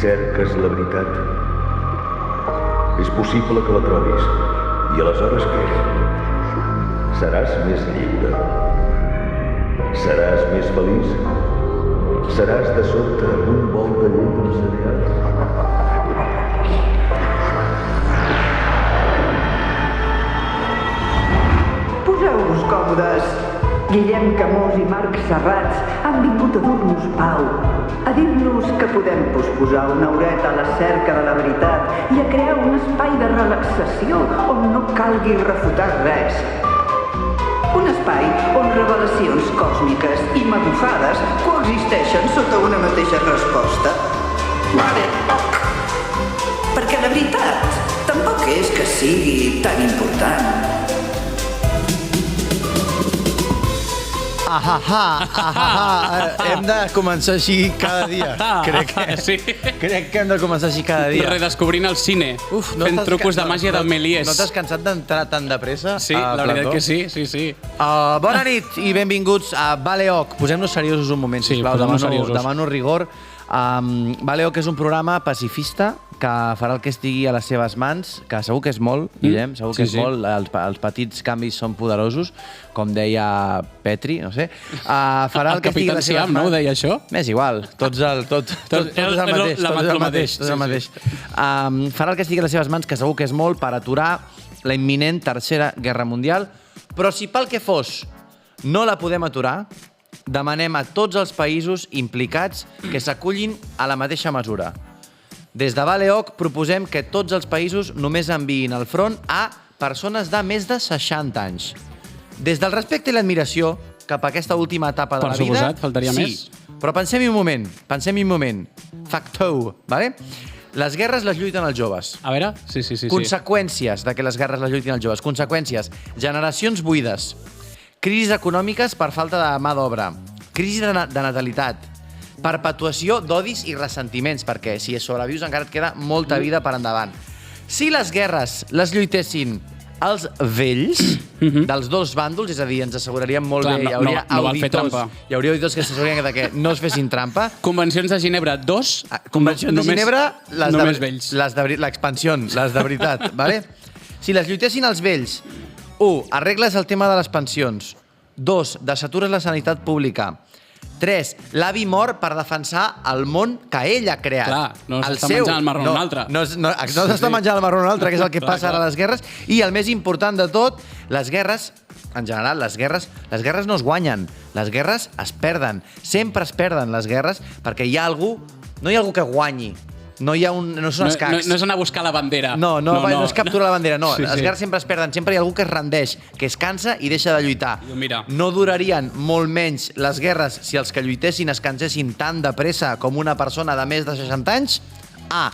cerques la veritat, és possible que la trobis. I aleshores què? Seràs més lliure? Seràs més feliç? Seràs de sobte un bol de llet amb cereals? Poseu-vos còmodes. Guillem Camós i Marc Serrats han vingut a dur-nos pau, a dir-nos que podem posposar una horeta a la cerca de la veritat i a crear un espai de relaxació on no calgui refutar res. Un espai on revelacions còsmiques i magufades coexisteixen sota una mateixa resposta. Vale. Perquè la veritat tampoc és que sigui tan important. Hem de començar així cada dia. Crec que hem de començar així cada dia. Redescobrint el cine, fent trucos de màgia del Méliès. No t'has cansat d'entrar tan de pressa? Sí, la veritat que sí. Bona nit i benvinguts a Baleoc. Posem-nos seriosos un moment, sisplau. Demano rigor. Baleoc és un programa pacifista que farà el que estigui a les seves mans, que segur que és molt, Guillem, segur que és molt. Els petits canvis són poderosos, com deia Petri, no sé. Farà el que estigui a les seves mans. No ho deia això? M'és igual, tot és el mateix. Farà el que estigui a les seves mans, que segur que és molt, per aturar la imminent Tercera Guerra Mundial, però si pel que fos no la podem aturar, demanem a tots els països implicats que s'acullin a la mateixa mesura. Des de Baleoc proposem que tots els països només enviïn al front a persones de més de 60 anys. Des del respecte i l'admiració cap a aquesta última etapa de la vida... Per suposat, faltaria més. Però pensem-hi un moment. Factor, ¿vale? Les guerres les lluiten els joves. A veure, sí. Conseqüències de que les guerres les lluitin els joves. Conseqüències. Generacions buides. Crisis econòmiques per falta de mà d'obra. Crisi de natalitat. Perpetuació d'odis i ressentiments, perquè si sobrevius encara et queda molta vida per endavant. Si les guerres les lluitessin els vells dels dos bàndols, és a dir, ens asseguraríem molt bé, hi hauria auditors que s'assegurarien que no es fessin trampa. Convencions de Ginebra 2. Convencions de Ginebra, només vells. L'expansió, les de veritat. Vale? Si les lluitessin els vells, 1. Arregles el tema de les pensions. 2. Desatures la sanitat pública. 3. L'avi mor per defensar el món que ell ha creat. Clar, no s'està menjant el marró un altre. No s'està menjant el marró un altre, que és el que passa ara a les guerres. I el més important de tot, les guerres, en general, les guerres no es guanyen. Les guerres es perden. Sempre es perden les guerres perquè hi ha algú, no hi ha algú que guanyi. No són escacs. No és anar a buscar la bandera. No és capturar la bandera, no. Les guerres sempre es perden, sempre hi ha algú que es rendeix, que es cansa i deixa de lluitar. No durarien molt menys les guerres si els que lluitessin es cansessin tan de pressa com una persona de més de 60 anys. A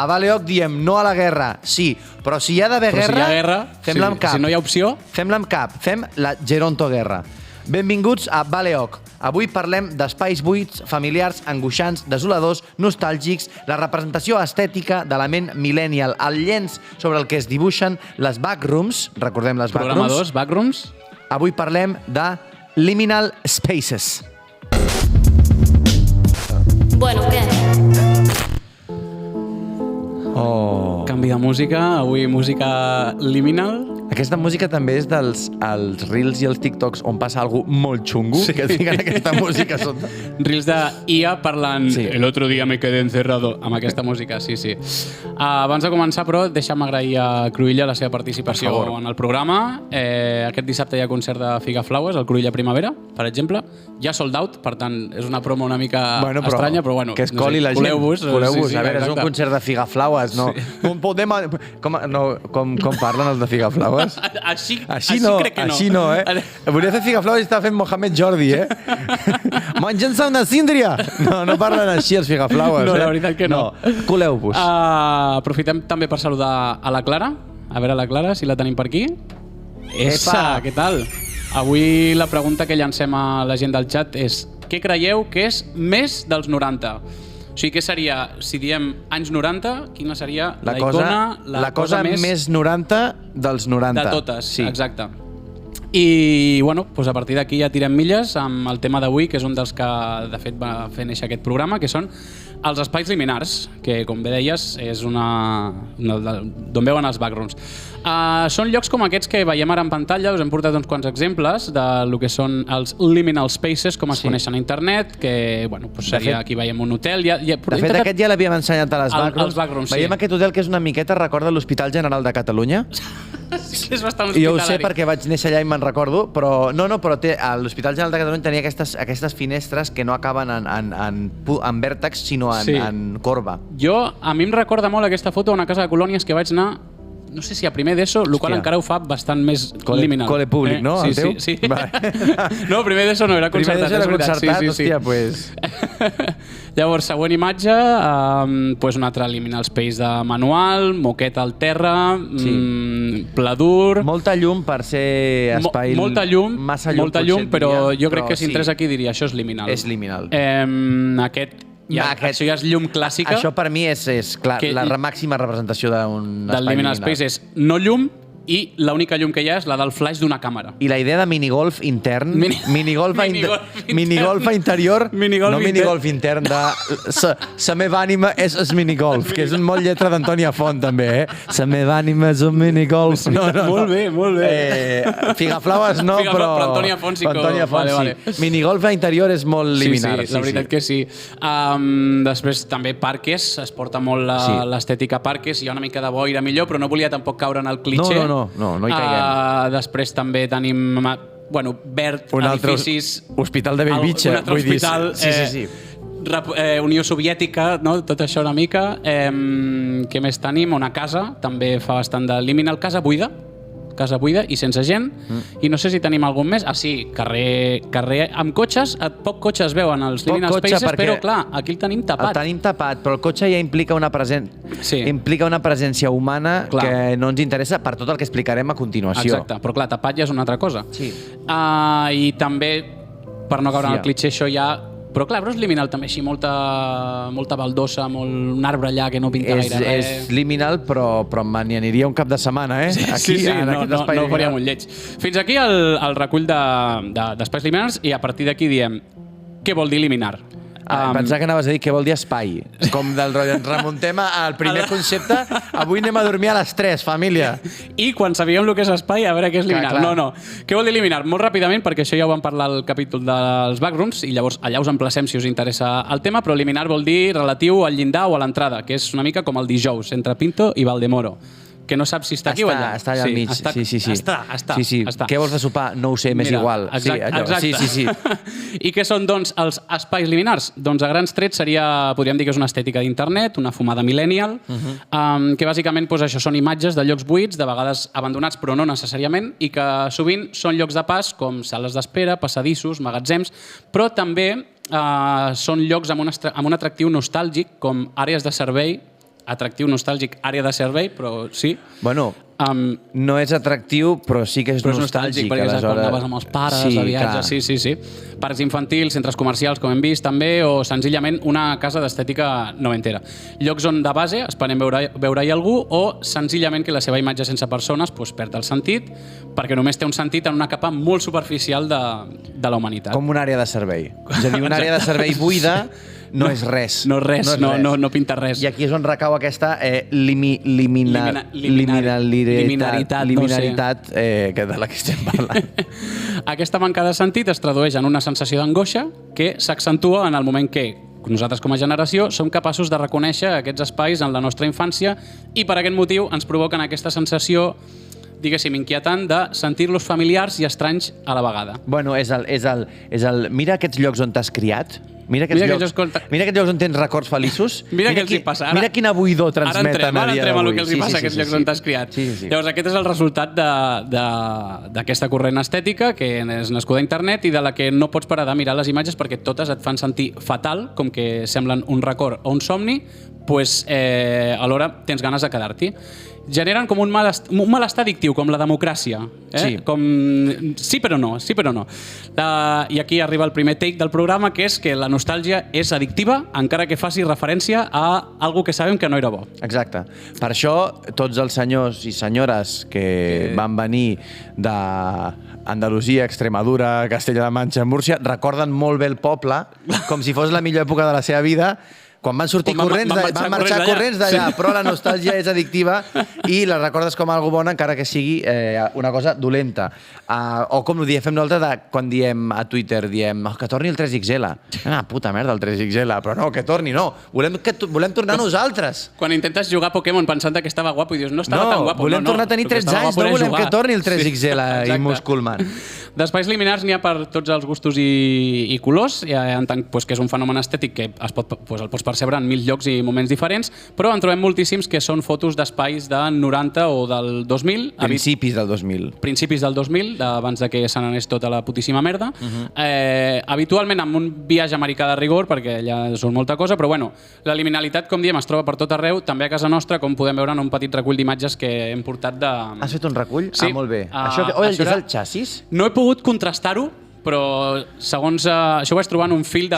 Baleoc diem no a la guerra, sí, però si hi ha d'haver guerra, fem-la amb cap. Si no hi ha opció... Fem-la amb cap, fem la gerontoguerra. Benvinguts a Baleoc. Avui parlem d'espais buits, familiars, angoixants, desoladors, nostàlgics, la representació estètica de la ment millennial, el llenç sobre el que es dibuixen les backrooms, recordem les backrooms. Programadors, backrooms. Avui parlem de liminal spaces. Bueno, què? Canvi de música, avui música liminal. Aquesta música també és dels Reels i els TikToks on passa alguna molt xungo, que et fiquen aquesta música sota. Reels de IA parlant el otro día me quedé encerrado, amb aquesta música, sí. Abans de començar, però, deixa'm agrair a Cruïlla la seva participació en el programa. Aquest dissabte hi ha concert de Figaflaues, al Cruïlla Primavera, per exemple. Ja sold out, per tant, és una promo una mica estranya, però bueno. Que es coli la gent. Coleu-vos. A veure, és un concert de Figaflaues, no? Com parlen els de Figaflaues? Així crec que no. Així no, Volia fer Figaflaues i estava fent Mohamed Jordi, Menjant-se una síndria! No parlen així els Figaflaues, No, la veritat que no. Coleu-vos. Aprofitem també per saludar a la Clara. A veure la Clara, si la tenim per aquí. Essa, què tal? Avui la pregunta que llancem a la gent del chat és: què creieu que és més dels 90? O sigui, què seria, si diem anys 90, quina seria la icona, la cosa més 90 dels 90. De totes, exacte. I, bueno, doncs a partir d'aquí ja tirem milles amb el tema d'avui, que és un dels que, de fet, va fer néixer aquest programa, que són Els espais liminars, que com bé deies, és d'on veuen els backrooms. Són llocs com aquests que veiem ara en pantalla, us hem portat uns quants exemples del que són els liminal spaces, com es coneixen a internet, que seria aquí veiem un hotel. De fet, aquest ja l'havíem ensenyat a les backrooms. Veiem aquest hotel que és una miqueta, recorda l'Hospital General de Catalunya? Sí, és bastant hospitalari. Jo ho sé perquè vaig néixer allà i me'n recordo, però l'Hospital General de Catalunya tenia aquestes finestres que no acaben en vèrtex, sinó en corba. A mi em recorda molt aquesta foto d'una casa de colònies que vaig anar, no sé si a primer d'ESO, el qual encara ho fa bastant més liminal. Col·le públic, no? Sí, sí. No, primer d'ESO no, era concertat. Primer d'ESO era concertat, hòstia, pues... Llavors, següent imatge, un altre liminal space de manual, moqueta al terra, pla dur... Molta llum per ser espai... Molta llum, però jo crec que si entrés aquí diria això és liminal. És liminal. Això ja és llum clàssica. Això per mi és clar, la màxima representació d'un espai del liminal space és no llum i l'única llum que hi ha és la del flash d'una càmera. I la idea de minigolf intern, minigolf interior, no minigolf intern, la meva ànima és minigolf, que és un molt lletra d'Antònia Font, també, La meva ànima és un minigolf. Molt bé, molt bé. Figaflaues no, però Antònia Font sí. Minigolf interior és molt liminar. Sí, la veritat que sí. Després també parques, es porta molt l'estètica parques, hi ha una mica de boira millor, però no volia tampoc caure en el clitxé. No hi caiguem. Després també tenim verd, edificis... Hospital de Bellvitge. Un altre hospital. Sí. Unió Soviètica, tot això una mica. Què més tenim? Una casa, també fa bastant de liminal. Casa buida i sense gent. I no sé si tenim algun més. Sí, carrer amb cotxes. Poc cotxes veuen els liminal spaces, però clar, aquí el tenim tapat. El tenim tapat, però el cotxe ja implica una presència humana que no ens interessa per tot el que explicarem a continuació. Exacte, però clar, tapat ja és una altra cosa. Sí. I també, per no caure en el clitxé, això ja... Però clar, és liminal també així, molta baldosa, un arbre allà que no pinta gaire res. És liminal, però m'hi aniria un cap de setmana, Sí, no ho faria molt lleig. Fins aquí el recull d'espais liminars i a partir d'aquí diem què vol dir liminar. Pensava que anaves a dir què vol dir espai. Com del rotllo, ens remuntem al primer concepte. Avui anem a dormir a les 3, família. I quan sabíem el que és espai, a veure què és liminar. No. Què vol dir liminar? Molt ràpidament, perquè això ja ho vam parlar al capítol dels backrooms, i llavors allà us emplacem si us interessa el tema, però liminar vol dir relatiu al llindar o a l'entrada, que és una mica com el dijous, entre Pinto i Valdemoro. Que no saps si està aquí o allà. Està allà al mig. Sí. Està. Què vols de sopar? No ho sé, m'és igual. Exacte. Sí. I què són, doncs, els espais liminars? Doncs a grans trets podríem dir que és una estètica d'internet, una fumada millennial, que bàsicament això són imatges de llocs buits, de vegades abandonats però no necessàriament, i que sovint són llocs de pas com sales d'espera, passadissos, magatzems, però també són llocs amb un atractiu nostàlgic com àrees de servei, àrea de servei, però sí. Bueno, no és atractiu, però sí que és nostàlgic. Perquè és quan anaves amb els pares, a viatges. Sí. Parcs infantils, centres comercials, com hem vist, també, o senzillament una casa d'estètica noventera. Llocs on de base esperem veure-hi algú, o senzillament que la seva imatge sense persones perd el sentit, perquè només té un sentit en una capa molt superficial de la humanitat. Com una àrea de servei. És a dir, una àrea de servei buida no és res. No pinta res. I aquí és on recau aquesta liminaritat de la que estem parlant. Aquesta manca de sentit es tradueix en una sensació d'angoixa que s'accentua en el moment que nosaltres com a generació som capaços de reconèixer aquests espais en la nostra infància i per aquest motiu ens provoquen aquesta sensació, diguéssim, inquietant de sentir-los familiars i estranys a la vegada. Bueno, és el mira aquests llocs on t'has criat. Mira aquests llocs on tens records feliços. Mira què els hi passa. Mira quina buidor transmeten a dia d'avui. Ara entrem a el que els hi passa a aquests llocs on t'has criat. Llavors, aquest és el resultat d'aquesta corrent estètica que és nascuda a internet i de la que no pots parar de mirar les imatges perquè totes et fan sentir fatal, com que semblen un record o un somni, alhora tens ganes de quedar-t'hi. Generen com un malestar addictiu, com la democràcia. Sí, però no. I aquí arriba el primer take del programa, que és que la nostàlgia és addictiva, encara que faci referència a algo que sabem que no era bo. Exacte. Per això, tots els senyors i senyores que van venir d'Andalusia, Extremadura, Castella-la Manxa, Múrcia, recorden molt bé el poble, com si fos la millor època de la seva vida, quan van sortir corrents, van marxar corrents d'allà, però la nostàlgia és addictiva i la recordes com algo bona encara que sigui una cosa dolenta. O com ho fem nosaltres quan diem a Twitter, que torni el 3XL. Puta merda, el 3XL, però no, que torni, no. Volem tornar nosaltres. Quan intentes jugar a Pokémon pensant que estava guapo i dius, no estava tan guapo. Volem tornar a tenir 13 anys, no volem que torni el 3XL i Musculman. D'espais liminars n'hi ha per tots els gustos i colors, en tant que és un fenomen estètic que el pots percebre en 1000 llocs i moments diferents, però en trobem moltíssims que són fotos d'espais de 90 o del 2000. Principis del 2000. Principis del 2000, abans que se n'anés tota la putíssima merda. Habitualment amb un viatge americà de rigor, perquè allà són molta cosa, però bueno, la liminalitat, com diem, es troba per tot arreu, també a casa nostra, com podem veure en un petit recull d'imatges que hem portat de... Has fet un recull? Sí. Molt bé. Això és el xassis? No he pogut contrastar-ho, però segons això ho vaig trobar en un fil de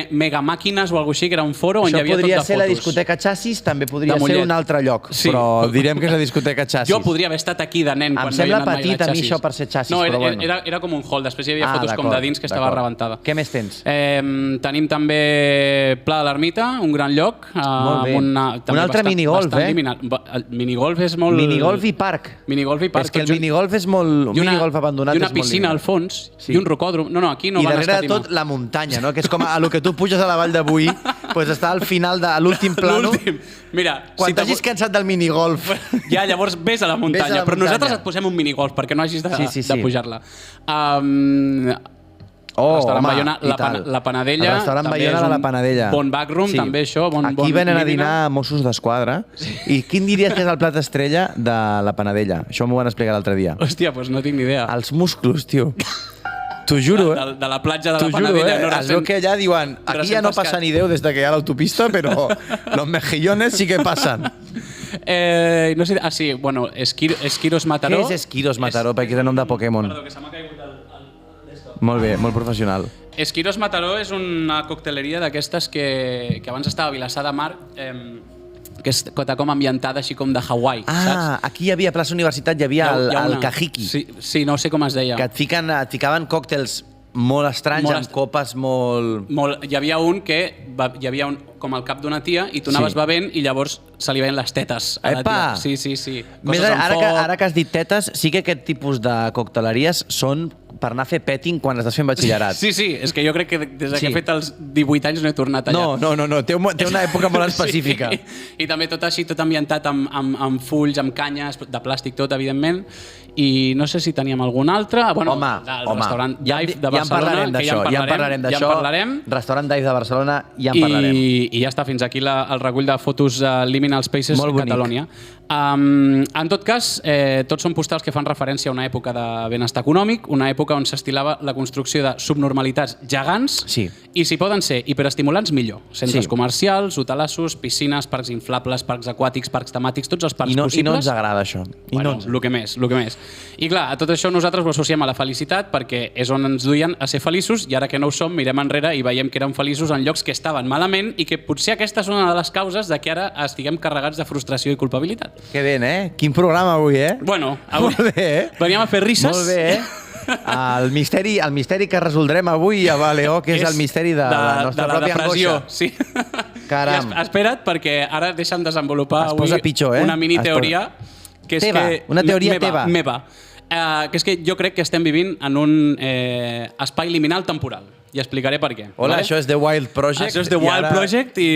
megamàquines o alguna cosa així, que era un foro on hi havia tot de fotos. Això podria ser la discoteca Xassis, també podria ser un altre lloc, però direm que és la discoteca Xassis. Jo podria haver estat aquí de nen quan no hi he anat mai a Xassis. Em sembla petit a mi això per ser Xassis, però bueno. No, era com un hall, després hi havia fotos com de dins que estava rebentada. Què més tens? Tenim també Pla de l'Ermita, un gran lloc. Molt bé. Un altre minigolf, Minigolf és molt... Minigolf i parc. És que el minigolf és molt... Un minigolf abandonat és molt... I una piscina al fons. I un rocòdrom. No, aquí no van escatimar. I darrere de tot la muntanya, no? Que és com a lo que tu puges a la Vall de Boí, doncs està al final de l'últim plano. Mira, quan t'hagis cansat del minigolf. Ja, llavors vés a la muntanya. Però nosaltres et posem un minigolf perquè no hagis de pujar-la. Restaurant Bayona, la Panadella. El restaurant Bayona de la Panadella. Bon backroom, també això. Aquí venen a dinar Mossos d'Esquadra. I quin diries que és el plat estrella de la Panadella? Això m'ho van explicar l'altre dia. Hòstia, doncs no tinc ni idea. Els musclos, tio. T'ho juro, de la platja de la Panadella. Es veu que allà diuen, aquí ja no passa ni Déu des que hi ha l'autopista, però los mejillones sí que passen. No sé, sí, bueno, Esquiros Mataró. Què és Esquiros Mataró? Perquè és el nom de Pokémon. Perdó, que se m'ha caigut el... Molt bé, molt professional. Esquiros Mataró és una cocteleria d'aquestes que abans estava a Vilassar de Mar, que està com ambientada així com de Hawaii, saps? Aquí hi havia a Plaça Universitat, hi havia el Kahiki. Sí, no sé com es deia. Que et ficaven còctels molt estranys, amb copes molt... Hi havia un com al cap d'una tia i tu anaves bevent i llavors se li veien les tetes a la tia. Sí. Ara que has dit tetes, sí que aquest tipus de cocteleries són per anar a fer petting quan estàs fent batxillerat. Sí, és que jo crec que des que he fet els 18 anys no he tornat allà. No, té una època molt específica. I també tot així, tot ambientat amb fulls, amb canyes, de plàstic tot, evidentment. I no sé si teníem algun altre. Bueno, el restaurant Dive de Barcelona, ja en parlarem d'això. Restaurant Dive de Barcelona, ja en parlarem. I ja està, fins aquí el recull de fotos Liminal Spaces Catalonia. En tot cas, tots són postals que fan referència a una època de benestar econòmic, una època on s'estilava la construcció de subnormalitats gegants, i si poden ser hiperestimulants, millor. Centres comercials, hotelassos, piscines, parcs inflables, parcs aquàtics, parcs temàtics, tots els parcs possibles. I no ens agrada això. El que més. I clar, a tot això nosaltres ho associem a la felicitat perquè és on ens duien a ser feliços i ara que no ho som mirem enrere i veiem que eren feliços en llocs que estaven malament i que potser aquesta és una de les causes de que ara estiguem carregats de frustració i culpabilitat. Que bé, Quin programa avui, Bueno, avui veníem a fer risses. Molt bé, El misteri que resoldrem avui a Baleó, que és el misteri de la nostra pròpia angoixa. Sí. Caram. Espera't, perquè ara deixa'm desenvolupar avui una mini teoria. Una teoria teva. Meva. Que és que jo crec que estem vivint en un espai liminal temporal. I explicaré per què. Hola, això és The Wild Project. Això és The Wild Project i...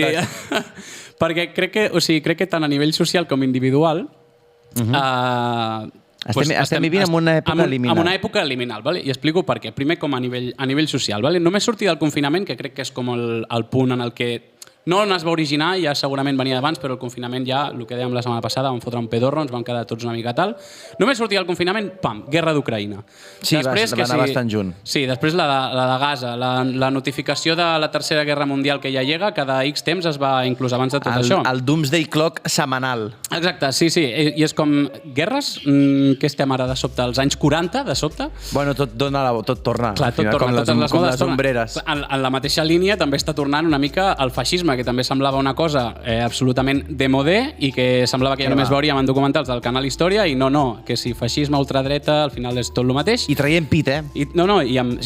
perquè crec que tant a nivell social com individual estem vivint en una època liminal. En una època liminal, vale? I explico per què. Primer, com a nivell social. Vale? Només sortir del confinament, que crec que és com el punt en el que no on es va originar, ja segurament venia d'abans, però el confinament ja, el que dèiem la setmana passada, vam fotre un pedorro, ens vam quedar tots una mica tal. Només sortir del confinament, pam, guerra d'Ucraïna. Sí, va anar bastant junt. Sí, després la de Gaza, la notificació de la Tercera Guerra Mundial que ja llega, cada X temps es va, inclús abans de tot això. El Doomsday Clock setmanal. Exacte, sí. I és com, guerres? Què estem ara de sobte? Als anys 40, de sobte? Bueno, tot torna. Clar, tot torna, totes les modes tornen. En la mateixa línia també està tornant una mica el feixisme, que també semblava una cosa absolutament demodé i que semblava que ja només veuríem en documentals del canal Història i no, que si feixisme, ultradreta, al final és tot el mateix. I traiem pit,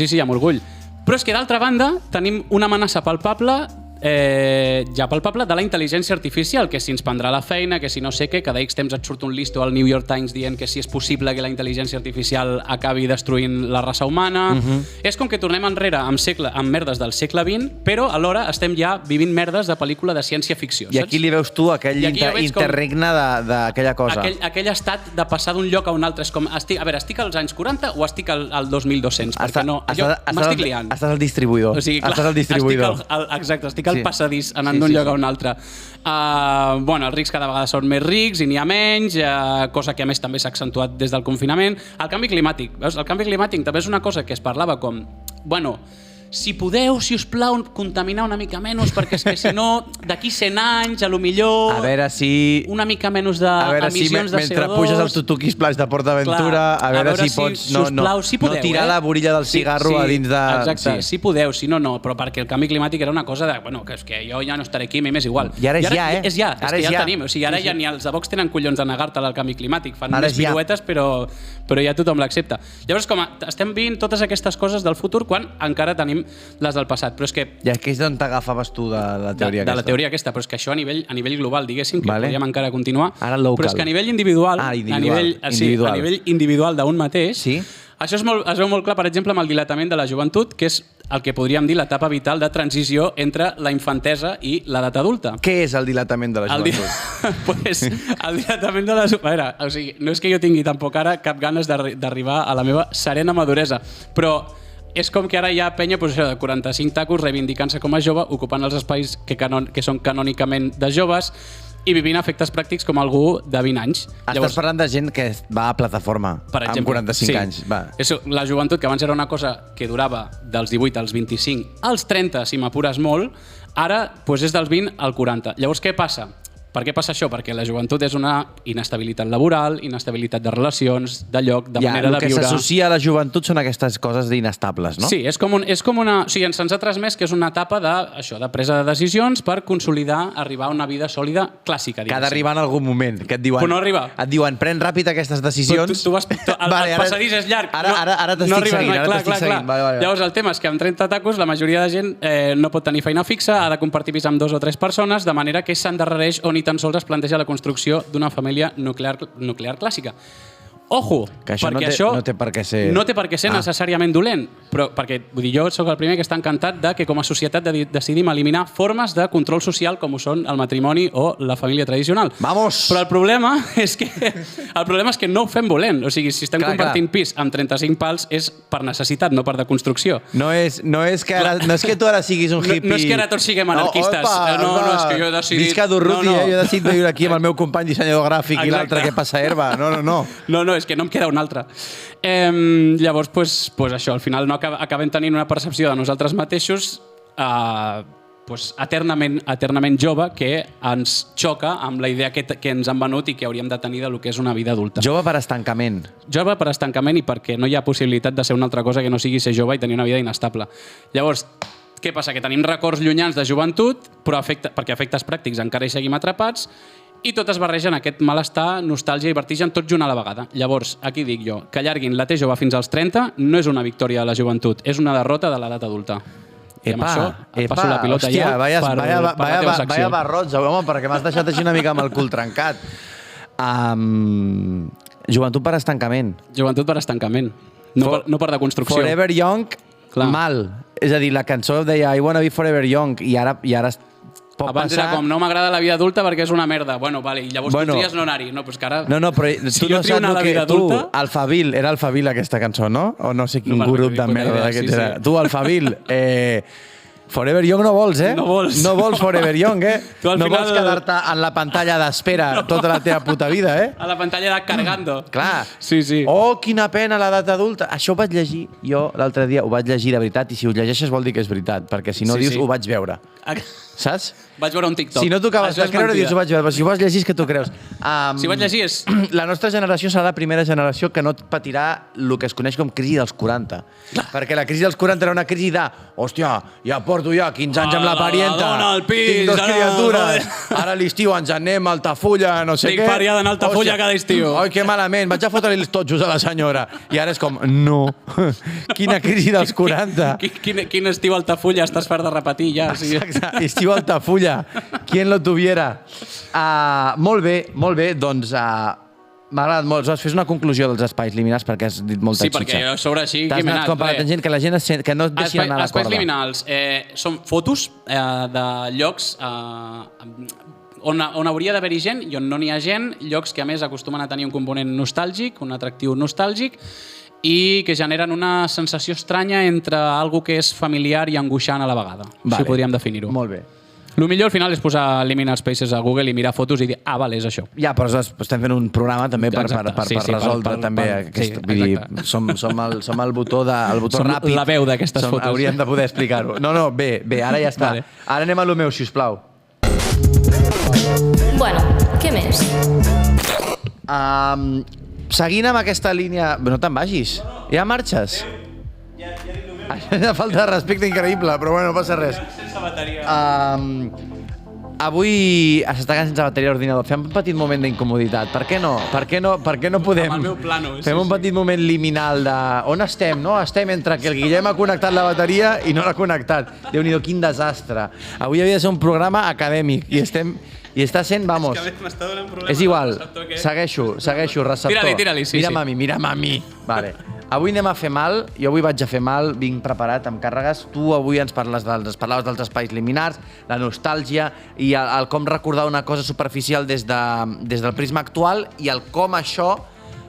Sí, amb orgull. Però és que d'altra banda tenim una amenaça palpable ja palpable de la intel·ligència artificial, que si ens prendrà la feina, que si no sé què, cada X temps et surt un listo al New York Times dient que si és possible que la intel·ligència artificial acabi destruint la raça humana. És com que tornem enrere amb merdes del segle XX, però alhora estem ja vivint merdes de pel·lícula de ciència-ficció. I aquí li veus tu aquell interregne d'aquella cosa. Aquell estat de passar d'un lloc a un altre. És com, estic als anys 40 o estic al 2200? Perquè no, jo m'estic liant. Estàs al distribuïdor. O sigui, clar, estàs al distribuïdor. Exacte, estic al passadís anant d'un lloc a un altre. Els rics cada vegada són més rics i n'hi ha menys, cosa que a més també s'ha accentuat des del confinament. El canvi climàtic, veus? El canvi climàtic també és una cosa que es parlava com, si podeu, si us plau, contaminar una mica menys, perquè és que si no, d'aquí 100 anys, a lo millor... A veure si... Una mica menys d'emissions de CO2... Mentre puges als tutuquis plans de PortAventura, a veure si pots no tirar la borilla del cigarro a dins de... Exacte, si podeu, si no, però perquè el canvi climàtic era una cosa de... que és que jo ja no estaré aquí, m'és igual. I ara és ja, És ja el tenim. O sigui, ara ja ni els de Vox tenen collons de negar-te al canvi climàtic. Fan més piruetes, però ja tothom l'accepta. Llavors, com estem veient totes aquestes coses del futur quan encara tenim les del passat, però és que... I aquí és d'on t'agafaves tu de la teoria aquesta? De la teoria aquesta, però és que això a nivell global, diguéssim, que podríem encara continuar. Ara local. Però és que a nivell individual, a nivell individual d'un mateix, això es veu molt clar, per exemple, amb el dilatament de la joventut, que és el que podríem dir l'etapa vital de transició entre la infantesa i l'edat adulta. Què és el dilatament de la joventut? El dilatament de la joventut... O sigui, no és que jo tingui tampoc ara cap ganes d'arribar a la meva serena maduresa, però és com que ara hi ha penya de 45 tacos reivindicant-se com a jove, ocupant els espais que són canònicament de joves i vivint efectes pràctics com algú de 20 anys. Estàs parlant de gent que va a plataforma amb 45 anys. La joventut, que abans era una cosa que durava dels 18 als 25 als 30, si m'apures molt, ara és dels 20 al 40. Llavors, què passa? Per què passa això? Perquè la joventut és una inestabilitat laboral, inestabilitat de relacions, de lloc, de manera de viure... El que s'associa a la joventut són aquestes coses d'inestables, no? Sí, és com una... O sigui, se'ns ha transmès que és una etapa de presa de decisions per consolidar, arribar a una vida sòlida clàssica, diguéssim. Que ha d'arribar en algun moment, que et diuen... Però no arriba. Et diuen, pren ràpid aquestes decisions... El passadís és llarg. Ara t'estic seguint. Llavors, el tema és que amb 30 tacos la majoria de gent no pot tenir feina fixa, ha de compartir pis amb 2 o 3 persones, de manera que s'endarrereix o ni tan sols es planteja la construcció d'una família nuclear clàssica. Ojo, perquè això no té per què ser... No té per què ser necessàriament dolent, però perquè jo soc el primer que està encantat de que com a societat decidim eliminar formes de control social com ho són el matrimoni o la família tradicional. Vamos! Però el problema és que no ho fem volent. O sigui, si estem compartint pis amb 35 pals és per necessitat, no per deconstrucció. No és que tu ara siguis un hippie... No és que ara tots siguem anarquistes. No, és que jo he decidit... Visca Durruti, jo he decidit viure aquí amb el meu company dissenyador gràfic i l'altre que passa herba. No. No, és que no em queda un altre. Llavors, això, al final acabem tenint una percepció de nosaltres mateixos eternament jove que ens xoca amb la idea que ens han venut i que hauríem de tenir del que és una vida adulta. Jove per estancament. Jove per estancament i perquè no hi ha possibilitat de ser una altra cosa que no sigui ser jove i tenir una vida inestable. Llavors, què passa? Que tenim records llunyans de joventut, però perquè efectes pràctics encara hi seguim atrapats, i tot es barreja en aquest malestar, nostàlgia i vertigen tot junt a la vegada. Llavors, aquí dic jo, que allarguin la T jove fins als 30 no és una victòria de la joventut, és una derrota de l'edat adulta. I amb això et passo la pilota ja per la teva secció. Vaya barrots, home, perquè m'has deixat així una mica amb el cul trencat. Joventut per estancament. Joventut per estancament, no per deconstrucció. Forever Young, mal. És a dir, la cançó deia I wanna be forever young i ara abans era com, no m'agrada la vida adulta perquè és una merda. Vale, i llavors tu tries no anar-hi. No, però ara... No, però tu no saps el que... Tu, Alphaville, era Alphaville aquesta cançó, no? O no sé quin grup de merda d'aquests era. Tu, Alphaville, Forever Young no vols, eh? No vols Forever Young, eh? No vols quedar-te en la pantalla d'espera tota la teva puta vida, eh? A la pantalla de cargando. Clar. Sí. Oh, quina pena l'edat adulta. Això ho vaig llegir jo l'altre dia, ho vaig llegir de veritat, i si ho llegeixes vol dir que és veritat, perquè si no dius ho vaig veure. Saps? Vaig veure un TikTok. Si no t'ho acabes de creure, dius, ho vaig veure. Però si ho vas llegir és que t'ho creus. Si ho vaig llegir és... La nostra generació serà la primera generació que no patirà el que es coneix com crisi dels 40. Perquè la crisi dels 40 era una crisi de hòstia, ja porto 15 anys amb la parienta, tinc 2 criatures, ara a l'estiu ens anem a Altafulla, no sé què. Dic pariada en Altafulla cada estiu. Ai, que malament, vaig a fotre-li els totxos a la senyora. I ara és com, no, quina crisi dels 40. Quin estiu a Altafulla estàs fart de repetir ja. Exacte, estiu a Altafulla. ¿Quién lo tuviera? Molt bé, doncs m'ha agradat molt. Fes una conclusió dels espais liminals perquè has dit molta xitxa. Sí, perquè sobre així... T'has anat com per la tangent, que la gent que no et deixi anar a la corda. Espais liminals són fotos de llocs on hauria d'haver-hi gent i on no n'hi ha gent, llocs que a més acostumen a tenir un component nostàlgic, un atractiu nostàlgic, i que generen una sensació estranya entre algo que és familiar i angoixant a la vegada. Així podríem definir-ho. Molt bé. El millor al final és posar Liminal Spaces a Google i mirar fotos i dir, vale, és això. Ja, però estem fent un programa també per resoldre també aquest... Vull dir, som el botó ràpid. La veu d'aquestes fotos. Hauríem de poder explicar-ho. No, bé, ara ja està. Ara anem a lo meu, sisplau. Bueno, què més? Seguint amb aquesta línia... No te'n vagis. Ja marxes? Una falta de respecte increïble, però bueno, no passa res. Sense bateria. Avui s'està quedant sense bateria l'ordinador. Fem un petit moment d'incomoditat. Per què no? Per què no podem... Amb el meu plano. Fem un petit moment liminal de... On estem, no? Estem entre que el Guillem ha connectat la bateria i no l'ha connectat. Déu-n'hi-do, quin desastre. Avui havia de ser un programa acadèmic i està sent, vamos... És que m'està donant problemes. És igual, segueixo, receptor. Tira-li, sí. Mira'm a mi. Vale. Avui anem a fer mal, jo avui vaig a fer mal, vinc preparat amb càrregues. Tu avui ens parlaves dels espais liminars, la nostàlgia i el com recordar una cosa superficial des del prisma actual i el com això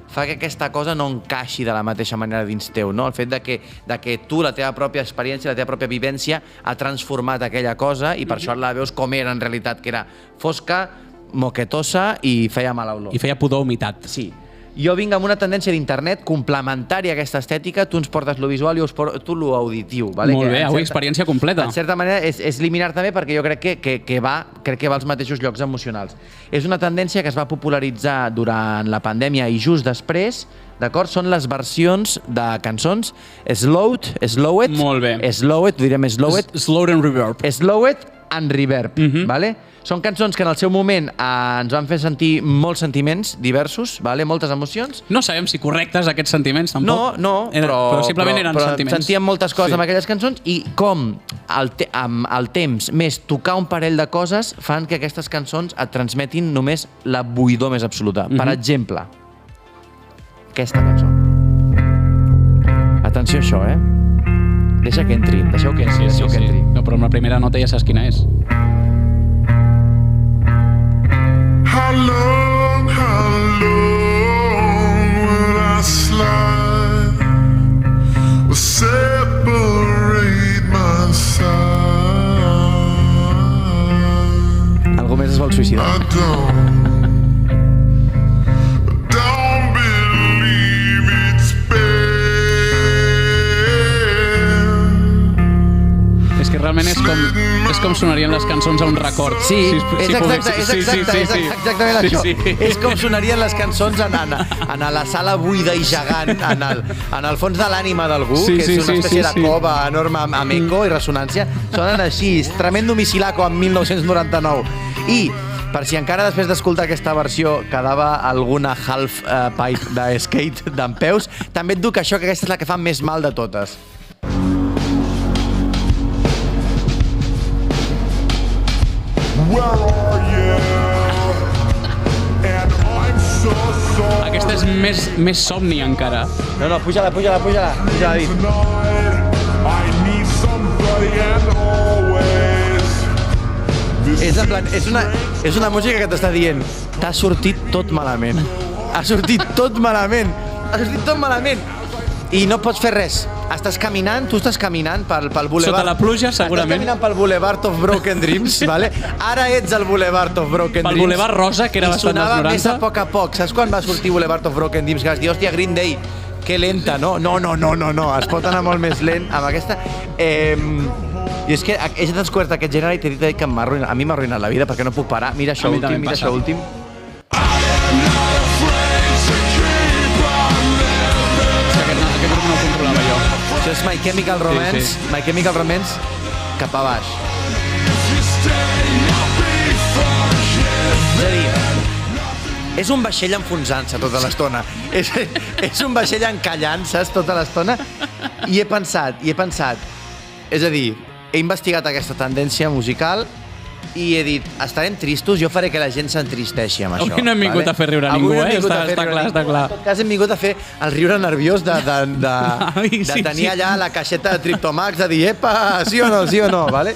fa que aquesta cosa no encaixi de la mateixa manera dins teu, no? El fet de que tu, la teva pròpia experiència, la teva pròpia vivència ha transformat aquella cosa i per això la veus com era en realitat, que era fosca, moquetosa i feia mala olor. I feia pudor humitat. Sí. Jo vinc amb una tendència d'internet complementària a aquesta estètica, tu ens portes lo visual i tu lo auditiu. Vale? Molt bé, avui experiència completa. En certa manera és liminar també perquè jo crec que va als mateixos llocs emocionals. És una tendència que es va popularitzar durant la pandèmia i just després, d'acord? Són les versions de cançons slowed, molt bé. Slowed, ho direm slowed. Slowed and reverb. Slowed and reverb, vale? Són cançons que en el seu moment ens van fer sentir molts sentiments diversos, vale? Moltes emocions. No sabem si correctes aquests sentiments, tampoc. No, però simplement eren sentiments. Sentíem moltes coses amb aquelles cançons i com amb el temps més tocar un parell de coses fan que aquestes cançons et transmetin només la buidor més absoluta. Per exemple, aquesta cançó. Atenció a això, Deixa que entri, deixeu que entri. No, però amb la primera nota ja saps quina és. How long will I slide? Will separate my side? Algú més es vol suïcidar. I don't believe it's fair. És que realment és com sonarien les cançons a un record. Sí, és exactament això. És com sonarien les cançons en la sala buida i gegant, en el fons de l'ànima d'algú, que és una espècie de cova enorme amb eco i ressonància. Sonen així, Tremendo Misilaco en 1999. I, per si encara després d'escoltar aquesta versió quedava alguna half pipe de skate d'en peus, també et dic que aquesta és la que fa més mal de totes. Where are you? And I'm so sorry. Aquesta és més somni encara. No, puja-la, dit. Tonight, I need somebody and always. És una música que t'està dient t'ha sortit tot malament. Ha sortit tot malament. I no pots fer res. Tu estàs caminant pel boulevard... Sota la pluja, segurament. Estàs caminant pel Boulevard of Broken Dreams, vale? Ara ets al Boulevard of Broken Dreams. Pel Boulevard Rosa, que era bastant dels 90. I sonava més a poc. Saps quan va sortir Boulevard of Broken Dreams? Que vas dir, hòstia, Green Day, que lenta, no? No, es pot anar molt més lent amb aquesta... I és que he descobert aquest gènere i t'he dit que a mi m'ha arruïnat la vida perquè no puc parar. Mira això últim, mira això últim. Aquest grup no el controlava jo. Això és My Chemical Romance, Sí. My Chemical Romance cap a baix. És a dir, és un vaixell enfonsant-se tota l'estona. És un vaixell encallant, saps, tota l'estona. I he pensat, és a dir, he investigat aquesta tendència musical i he dit, estarem tristos, jo faré que la gent s'entristeixi amb això. Avui no hem vingut a fer riure a ningú, està clar. En tot cas, hem vingut a fer el riure nerviós de tenir allà la caixeta de Triptomax, de dir, epa, sí o no, vale?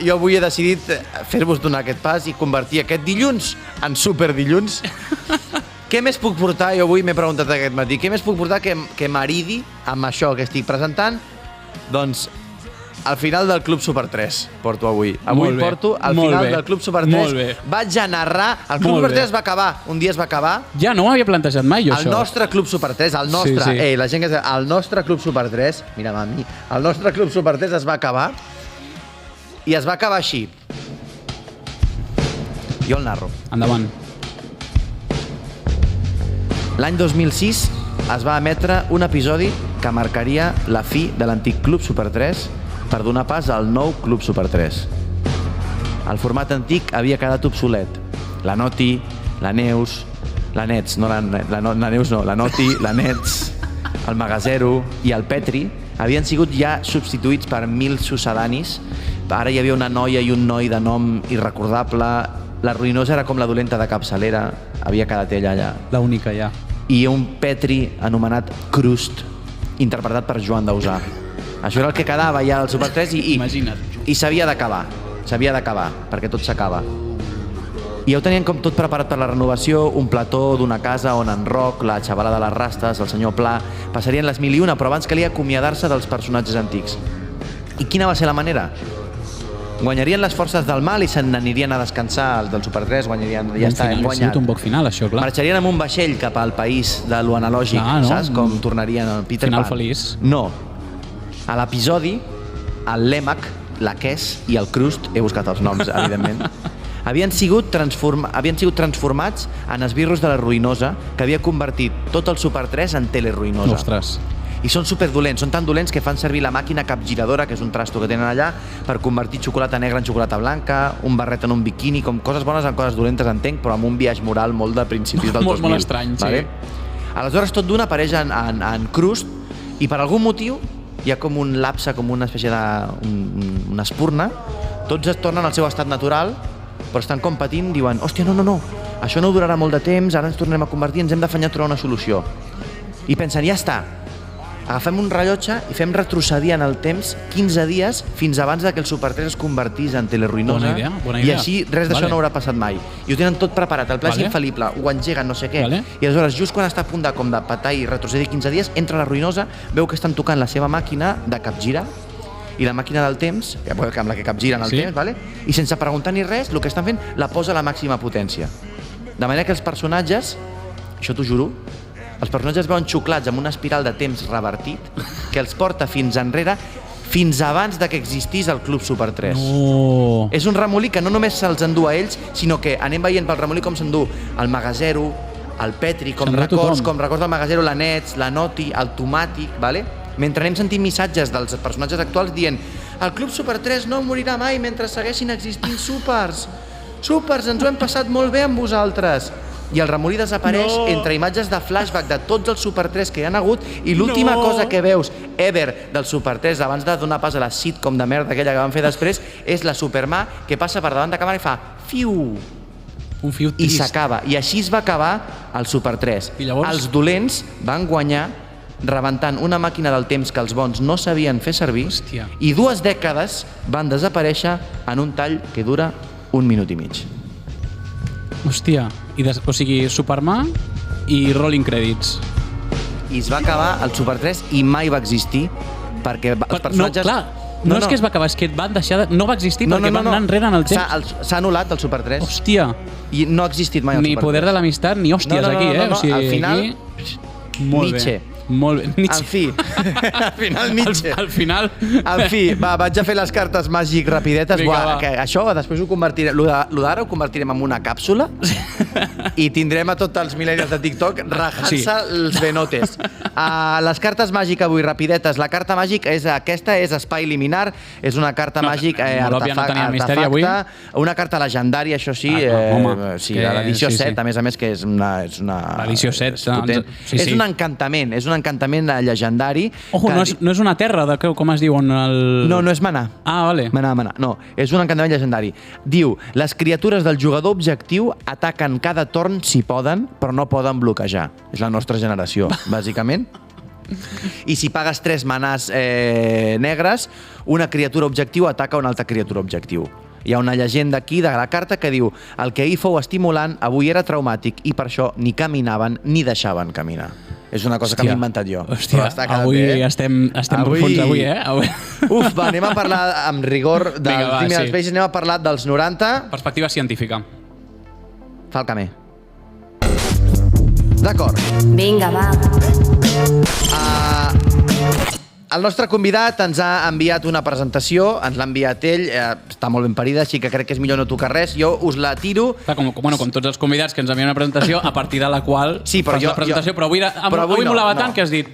Jo avui he decidit fer-vos donar aquest pas i convertir aquest dilluns en superdilluns. Què més puc portar? Jo avui m'he preguntat aquest matí, què més puc portar que m'aridi amb això que estic presentant? Doncs al final del Club Super 3 porto avui. Avui porto al final del Club Super 3. Vaig a narrar... El Club Super 3 va acabar, un dia es va acabar. Ja no ho havia plantejat mai, jo, això. El nostre Club Super 3, el nostre... Sí. La gent que... El nostre Club Super 3... Mira, mami. El nostre Club Super 3 es va acabar i es va acabar així. Jo el narro. Endavant. L'any 2006 es va emetre un episodi que marcaria la fi de l'antic Club Super 3 per donar pas al nou Club Super 3. El format antic havia quedat obsolet. La Noti, la Neus, la Nets, no la Neus no, la Noti, la Nets, el Magazero i el Petri havien sigut ja substituïts per 1000 succedanis. Ara hi havia una noia i un noi de nom irrecordable. La Ruïnosa era com la dolenta de capçalera. Havia quedat ella allà. L'única, ja. I un Petri anomenat Crust, interpretat per Joan Dausà. Això era el que quedava ja al Super 3 i s'havia d'acabar. S'havia d'acabar, perquè tot s'acaba. I ja ho tenien com tot preparat per la renovació, un plató d'una casa on en Roc, la xavala de les rastes, el senyor Pla, passarien les 1000 i una, però abans calia acomiadar-se dels personatges antics. I quina va ser la manera? Guanyarien les forces del mal i se n'anirien a descansar els del Super 3, guanyarien, ja està, hem guanyat. Ha sigut un boc final, això, clar. Marxarien amb un vaixell cap al país de lo analògic, saps? Com tornarien al Peter Pan. Final feliç. No. A l'episodi, el Lèmac, la Kes i el Crust, he buscat els noms, evidentment, havien sigut transformats en esbirros de la Ruïnosa, que havia convertit tot el Super 3 en Teleruïnosa. Ostres. I són superdolents, són tan dolents que fan servir la màquina capgiradora, que és un trasto que tenen allà, per convertir xocolata negra en xocolata blanca, un barret en un biquini, com coses bones en coses dolentes, entenc, però amb un viatge moral molt de principis del 2000. Molt estrany, vale? Sí. Aleshores, tot d'una apareix en Crust i per algun motiu hi ha com un lapse, com una espècie de... una espurna, tots es tornen al seu estat natural, però estan com patint, diuen, hòstia, no, això no durarà molt de temps, ara ens tornem a convertir, ens hem d'afanyar a trobar una solució. I pensen, ja està, agafem un rellotge i fem retrocedir en el temps 15 dies fins abans que el Super 3 es convertís en Teleruïnosa. Bona idea. I així res d'això no haurà passat mai. I ho tenen tot preparat, el pla és infal·lible, ho engeguen, no sé què. I aleshores, just quan està a punt de petar i retrocedir 15 dies, entra la Ruïnosa, veu que estan tocant la seva màquina de capgirar i la màquina del temps, amb la que capgiren el temps, vale? I sense preguntar ni res, el que estan fent la posa a la màxima potència. De manera que els personatges, això t'ho juro, els personatges veuen xuclats amb una espiral de temps revertit que els porta fins enrere, fins abans de que existís el Club Super 3. No. És un remolí que no només se'ls endú a ells, sinó que anem veient pel remolí com s'endú el Magazero, el Petri, com records del Magazero, la Nets, la Noti, el Tomàtic, vale? Mentre anem sentint missatges dels personatges actuals dient el Club Super 3 no morirà mai mentre segueixin existint supers. Supers, ens ho hem passat molt bé amb vosaltres. I el remolí desapareix entre imatges de flashback de tots els Super 3 que hi ha hagut i l'última cosa que veus ever del Super 3 abans de donar pas a la sitcom de merda aquella que van fer després és la Supermà que passa per davant de càmera i fa fiu. Un fiu trist. I s'acaba. I així es va acabar el Super 3. I llavors? Els dolents van guanyar rebentant una màquina del temps que els bons no sabien fer servir. Hòstia. I 2 dècades van desaparèixer en un tall que dura 1 minut i mig. Hòstia, o sigui, Supermà i Rolling Credits. I es va acabar el Super 3 i mai va existir perquè els personatges... No, clar, no és que es va acabar, és que van deixar no va existir perquè van anar enrere en el temps. S'ha anul·lat el Super 3. Hòstia. I no ha existit mai el ni Super 3. poder de l'amistat ni hòsties aquí, eh? No, o sigui, al final... Molt bé. Molt bé. Nietzsche. En fi, al final Nietzsche. Al final... En fi, va, vaig a fer les cartes màgic rapidetes. Vinga, Buah, va. que això després ho convertirem... Lo d'ara ho convertirem en una càpsula i tindrem a tots els millennials de TikTok rajant-se els benotes. Les cartes màgic avui rapidetes. La carta màgic és aquesta, és Espai Liminar. És una carta màgic artefacte. Una carta legendària, això sí. Sí, de l'edició 7, a més, que és una... L'edició 7. És un encantament, llegendari. Ojo, no és una terra, com es diu? No, no és manar. Ah, vale. Manar. No, és un encantament llegendari. Diu, les criatures del jugador objectiu ataquen cada torn si poden, però no poden bloquejar. És la nostra generació, bàsicament. I si pagues 3 manars negres, una criatura objectiu ataca una altra criatura objectiu. Hi ha una llegenda aquí de la carta que diu el que ahir fou estimulant, avui era traumàtic i per això ni caminaven ni deixaven caminar. És una cosa que m'he inventat jo. Hòstia, avui estem profuns, avui, eh? Uf, va, anem a parlar amb rigor del Team dels Peixes, anem a parlar dels 90. Perspectiva científica. Fa el camí. D'acord. Vinga, va. El nostre convidat ens ha enviat una presentació, ens l'ha enviat ell, està molt ben parida, així que crec que és millor no tocar res, jo us la tiro. Com tots els convidats que ens envien una presentació, a partir de la qual fas la presentació, però avui molava tant que has dit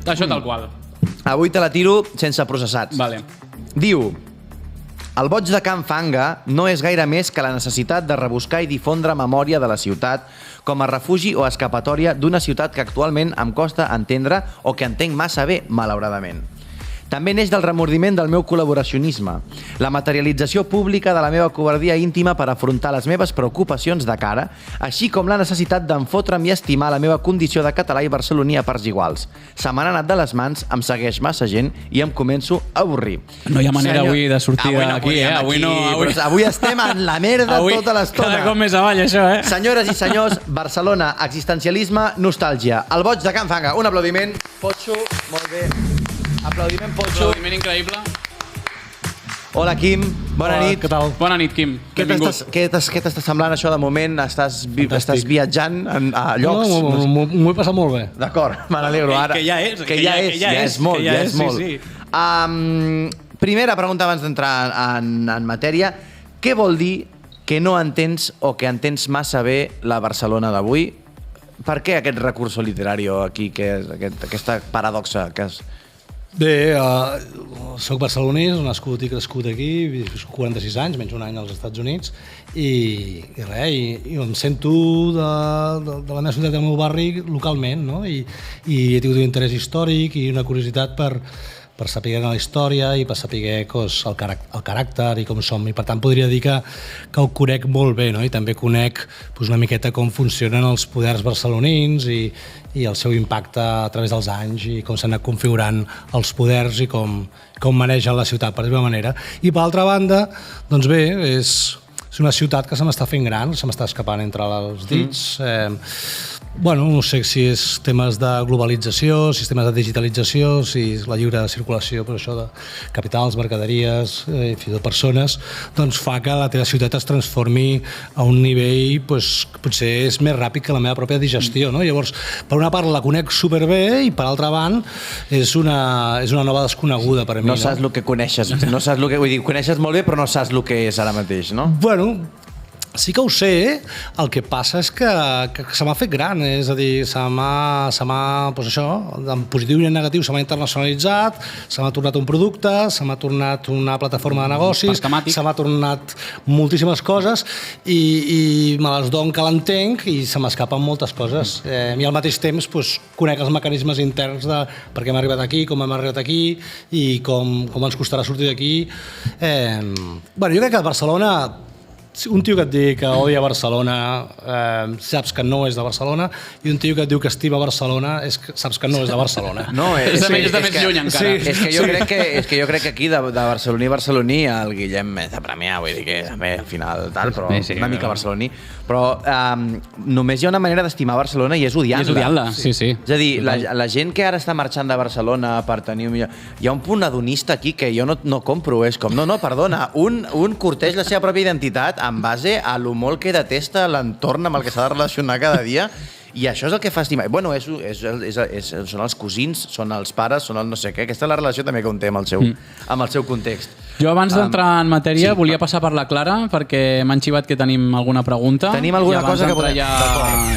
això tal qual. Avui te la tiro sense processats. Vale. Diu, el boig de Can Fanga no és gaire més que la necessitat de rebuscar i difondre memòria de la ciutat com a refugi o escapatòria d'una ciutat que actualment em costa entendre o que entenc massa bé, malauradament. També neix del remordiment del meu col·laboracionisme, la materialització pública de la meva covardia íntima per afrontar les meves preocupacions de cara, així com la necessitat d'enfotre'm i estimar la meva condició de català i barceloní a parts iguals. Se m'han anat de les mans, em segueix massa gent i em començo a avorrir. No hi ha manera avui de sortir d'aquí, eh? Avui estem en la merda tota l'estona. Cada cop més avall, això, eh? Senyores i senyors, Barcelona, existencialisme, nostàlgia. El boig de Can Fanga. Un aplaudiment. Potxo, molt bé. Aplaudiment, Potxo. Aplaudiment increïble. Hola, Quim. Bona nit. Què tal? Bona nit, Quim. Benvingut. Què t'està semblant això de moment? Estàs viatjant a llocs? No, m'ho he passat molt bé. D'acord, me n'alegro. Que ja és. Ja és molt. Sí. Primera pregunta abans d'entrar en matèria. Què vol dir que no entens o que entens massa bé la Barcelona d'avui? Per què aquest recurso literari aquí, aquesta paradoxa que és... Bé, soc barceloní, nascut i crescut aquí, he viscut 46 anys, menys un any als Estats Units, i em sento de la meva ciutat, del meu barri, localment, no? I he tingut un interès històric i una curiositat per saber la història i per saber el caràcter i com som. I per tant podria dir que ho conec molt bé, no? I també conec una miqueta com funcionen els poders barcelonins i el seu impacte a través dels anys i com s'han anat configurant els poders i com manegen la ciutat, per dir-ho manera. I per altra banda, doncs bé, és una ciutat que se m'està fent gran, se m'està escapant entre els dits. Bueno, no sé si és temes de globalització, sistemes de digitalització, si és la lliure circulació, però això de capitals, mercaderies, fins i tot persones, doncs fa que la teva ciutat es transformi a un nivell que potser és més ràpid que la meva pròpia digestió, no? Llavors, per una part la conec superbé i per altra banda és una nova desconeguda per a mi. No saps el que coneixes, vull dir, coneixes molt bé però no saps el que és ara mateix, no? Bueno, sí que ho sé, el que passa és que se m'ha fet gran, és a dir, se m'ha, doncs això, en positiu i en negatiu, se m'ha internacionalitzat, se m'ha tornat un producte, se m'ha tornat una plataforma de negocis, se m'ha tornat moltíssimes coses i me les dono que l'entenc i se m'escapen moltes coses. I al mateix temps conec els mecanismes interns de per què hem arribat aquí, com hem arribat aquí i com ens costarà sortir d'aquí. Jo crec que a Barcelona, un tio que et diu que odia Barcelona saps que no és de Barcelona, i un tio que et diu que estima Barcelona saps que no és de Barcelona. No, és de més lluny encara. És que jo crec que aquí de barceloní el Guillem és de Premià, vull dir que també al final tal, però una mica barceloní. Però només hi ha una manera d'estimar Barcelona i és odiant-la. És odiant-la, sí. És a dir, la gent que ara està marxant de Barcelona per tenir un millor... Hi ha un punt hedonista aquí que jo no compro, és com, no, perdona, un curteix la seva pròpia identitat en base a lo molt que detesta l'entorn amb el que s'ha de relacionar cada dia I això és el que fa estimar. Bueno, són els cosins, són els pares, són el no sé què. Aquesta és la relació també que un té amb el seu context. Jo abans d'entrar en matèria volia passar per la Clara perquè m'han xivat que tenim alguna pregunta. Tenim alguna cosa que podem...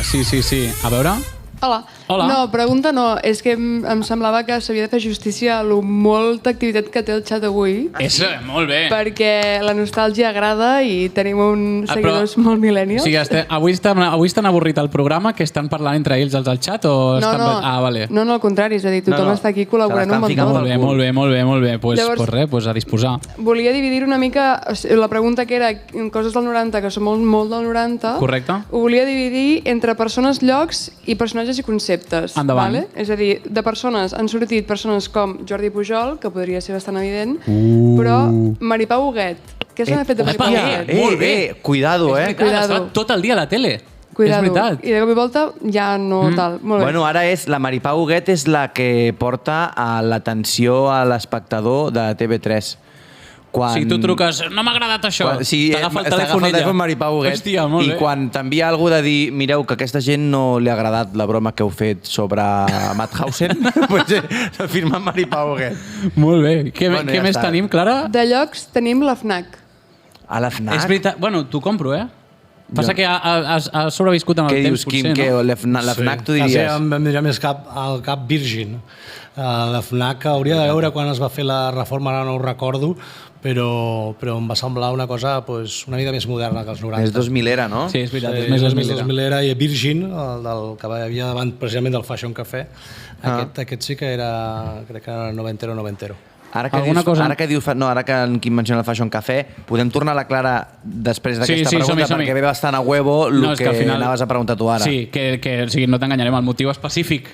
Sí. A veure... Hola. Hola. No, pregunta no. És que em semblava que s'havia de fer justícia a la molta activitat que té el xat avui. És molt bé. Perquè la nostàlgia agrada i tenim uns seguidors molt millennials. O sigui, avui estan avorrit el programa que estan parlant entre ells els del xat o estan... Ah, vale. No, al contrari, és a dir, tothom està aquí col·laborant un muntó. Molt bé. Pues a disposar. Volia dividir una mica la pregunta que era coses del 90, que són molt del 90. Correcte. Ho volia dividir entre persones, llocs i personatges i conceptes. Endavant. Vale? És a dir, de persones han sortit persones com Jordi Pujol, que podria ser bastant evident, però Maripau Huguet. Què se n'ha fet de Maripau Huguet? Molt bé. Cuidado, Cuidado. Tot el dia a la tele. Cuidado. És veritat. I de cop i volta ja no tal. Molt bé. Bueno, ara la Maripau Huguet és la que porta a l'atenció a l'espectador de TV3. Si tu truques, no m'ha agradat això, t'agafa el telèfon ella. Maripau Huguet. Hòstia, molt bé. I quan t'envia algú de dir, mireu, que a aquesta gent no li ha agradat la broma que heu fet sobre Mauthausen, doncs firma Maripau Huguet. Molt bé. Què més tenim, Clara? De llocs tenim la FNAC. A la FNAC? És veritat. Bueno, t'ho compro, Passa que has sobreviscut amb el temps, potser, no? Què dius, Quim? La FNAC, tu diries? Sí, em anirà més al cap Virgin. La FNAC hauria de veure quan es va fer la reforma, ara no ho recordo, però em va semblar una cosa una mica més moderna que els 90. És 2000era, no? Sí, és veritat, és més més 2000era. I Virgin, el que hi havia davant precisament del Fashion Café, aquest sí que era, crec que era noventero. Ara que en Quim menciona el Fashion Café, podem tornar a la Clara després d'aquesta pregunta, perquè ve bastant a huevo el que anaves a preguntar tu ara. Sí, que no t'enganyarem, el motiu específic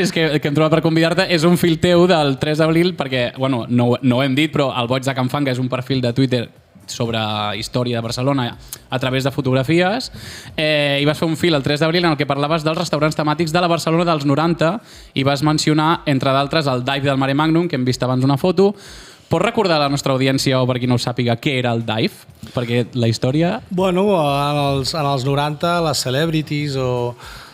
és que hem trobat per convidar-te és un fil teu del 3 d'abril perquè, bueno, no ho hem dit, però el Boig de Can Fang, que és un perfil de Twitter sobre història de Barcelona a través de fotografies, i vas fer un fil el 3 d'abril en el que parlaves dels restaurants temàtics de la Barcelona dels 90 i vas mencionar, entre d'altres, el Dive del Mare Magnum, que hem vist abans una foto. Pots recordar a la nostra audiència, o per qui no ho sàpiga, què era el Dive? Perquè la història... Bueno, en els 90 les celebrities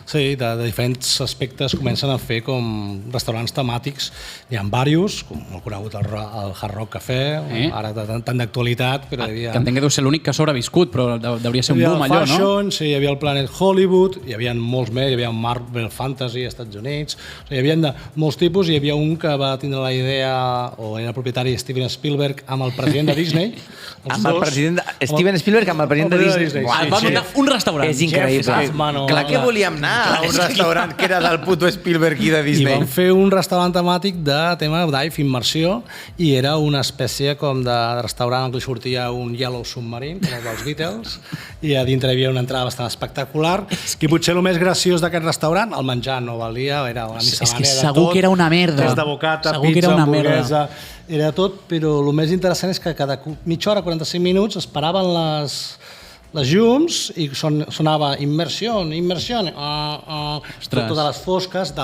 Sí, de diferents aspectes comencen a fer com restaurants temàtics. Hi ha diversos, com el conegut el Hard Rock Café, ara tant d'actualitat, però hi havia... Que entenc que deu ser l'únic que ha sobreviscut, però hauria ser un boom allò, no? Hi havia el Fashion, sí, hi havia el Planet Hollywood, hi havia molts més, hi havia Marvel Fantasy als Estats Units, hi havia de molts tipus, hi havia un que va tindre la idea, o era el propietari Steven Spielberg, amb el president de Disney. Steven Spielberg amb el president de Disney. Va muntar un restaurant. És increïble. Clar que volíem anar a un restaurant que era del puto Spielberg i de Disney. I van fer un restaurant temàtic de tema dive, immersió, i era una espècie com de restaurant en què sortia un Yellow Submarine, com el dels Beatles, i a dintre hi havia una entrada bastant espectacular. I potser el més graciós d'aquest restaurant, el menjar no valia, era una miscel·lània de tot. Segur que era una merda. Des de bocata, pizza, hamburguesa, era tot, però el més interessant és que cada mitja hora, 45 minuts, es paraven les llums i sonava immersió, totes les fosques.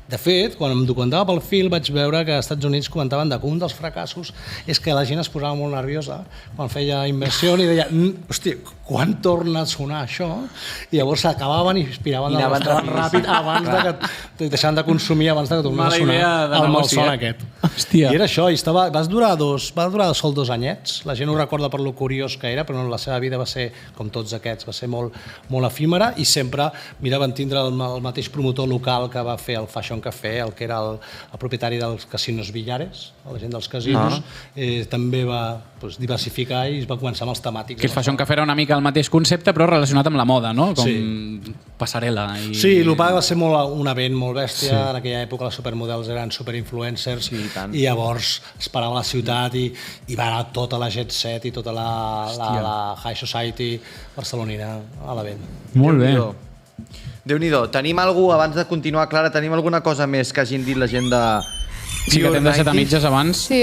De fet, quan em documentava pel fil vaig veure que als Estats Units comentaven que un dels fracassos és que la gent es posava molt nerviosa quan feia immersió i deia, hòstia, quan torna a sonar això? I llavors s'acabaven i aspiraven al restaurant ràpid abans de deixant de consumir abans de que tornés a sonar el malson aquest. Hòstia. I era això, i va durar sol 2 anyets. La gent ho recorda per lo curiós que era, però la seva vida va ser, com tots aquests, va ser molt, molt efímera i sempre van tindre el mateix promotor local que va fer el Fashion Café, el que era el propietari dels casinos Villares, la gent dels casinos, també va diversificar i es va començar amb els temàtics. Que el Fashion Café era una mica el mateix concepte, però relacionat amb la moda, no? Com passarel·la. Sí, l'Opag va ser un event molt bèstia. En aquella època els supermodels eren superinfluencers i llavors es parava a la ciutat i va anar tota la jet set i tota la high society barcelonina a l'event. Molt bé. Déu-n'hi-do. Tenim alguna, abans de continuar, Clara, tenim alguna cosa més que hagin dit la gent de... Sí, que t'hem deixat a mitges abans. Sí,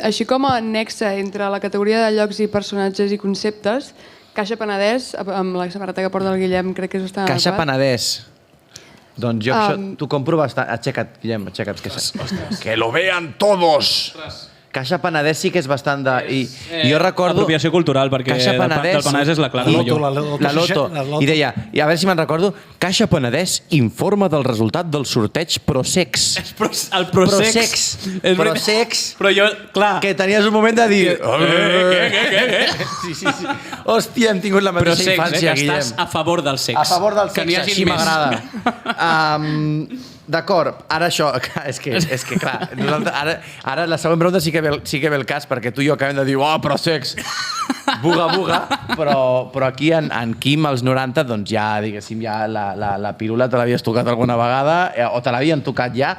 així com a nexe entre la categoria de llocs i personatges i conceptes, Caixa Penedès, amb la samarreta que porta el Guillem, crec que és bastant Caixa Penedès. Doncs jo això t'ho compro bastant. Aixeca't, Guillem, aixeca't. Que lo vean todos! Caixa Penedès sí que és bastant de... I jo recordo... Apropiació cultural, perquè del Penedès és la Clara Molló. La Loto. I deia, i a veure si me'n recordo, Caixa Penedès informa del resultat del sorteig Prosex. El Prosex. Prosex. Però jo, clar... Que tenies un moment de dir... Què? Sí. Hòstia, hem tingut la mateixa infància, Guillem. Estàs a favor del sex. A favor del sexe, així m'agrada. D'acord, ara això, és que clar, ara la següent pregunta sí que ve el cas, perquè tu i jo acabem de dir, però sex, buga, però aquí en Quim, als 90, doncs ja, diguéssim, ja la pirula te l'havies tocat alguna vegada, o te l'havien tocat ja.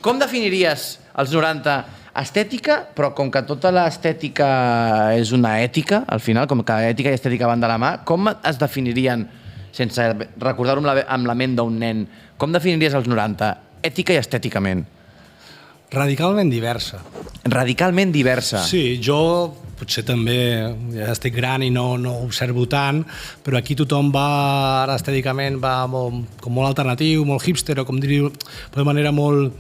Com definiries als 90 estètica, però com que tota l'estètica és una ètica, al final, com que ètica i estètica van de la mà, com es definirien, sense recordar-ho amb la ment d'un nen, com definiries els 90, ètica i estèticament? Radicalment diversa. Radicalment diversa. Sí, jo potser també ja estic gran i no observo tant, però aquí tothom va, ara estèticament, va com molt alternatiu, molt hipster, o com diria, de manera molt...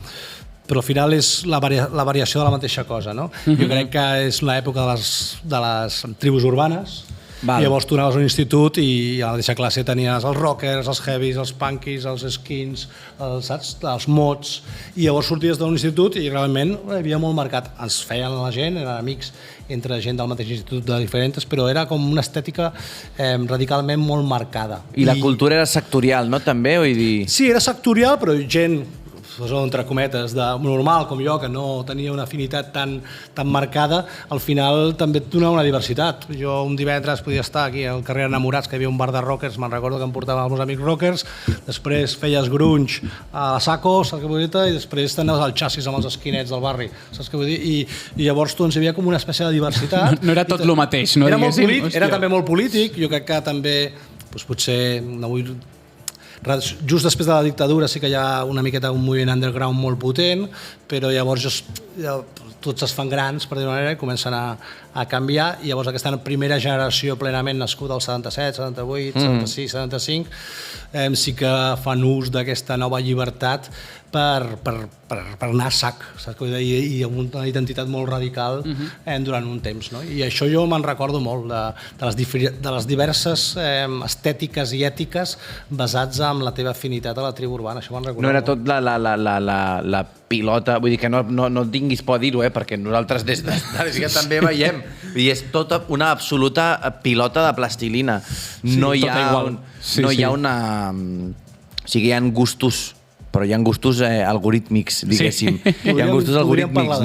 Però al final és la variació de la mateixa cosa, no? Jo crec que és l'època de les tribus urbanes. Val. I llavors tu anaves a un institut i a la mateixa classe tenies els rockers, els heavies, els punkies, els skins, els mods, i llavors sorties d'un institut i realment hi havia molt marcat. Ens feien la gent, eren amics entre gent del mateix institut de diferents, però era com una estètica radicalment molt marcada. I la cultura era sectorial, no? També, vull dir... Sí, era sectorial, però gent... entre cometes, de normal com jo, que no tenia una afinitat tan marcada, al final també et donava una diversitat. Jo un divendres podia estar aquí al carrer Enamorats, que hi havia un bar de rockers, me'n recordo que em portaven els meus amics rockers, després feies grunge a la Saco, saps què vull dir? I després t'anaves al xassis amb els skinheads del barri, saps què vull dir? I llavors doncs hi havia com una espècie de diversitat. No era tot el mateix, no? Era també molt polític, jo crec que també, potser, no vull... Just després de la dictadura sí que hi ha una miqueta un moviment underground molt potent, però llavors tots es fan grans, per dir-ho manera, i comencen a canviar, i llavors aquesta primera generació plenament nascuda al 77, 78, 76, 75, sí que fan ús d'aquesta nova llibertat per anar a sac, i amb una identitat molt radical durant un temps. I això jo me'n recordo molt, de les diverses estètiques i ètiques basats en la teva afinitat a la tribu urbana. No era tot la pilota, vull dir que no tinguis por a dir-ho, perquè nosaltres des que també veiem, i és tota una absoluta pilota de plastilina. No hi ha una... O sigui, hi ha gustos, però hi ha gustos algorítmics, diguéssim. Hi ha gustos algorítmics.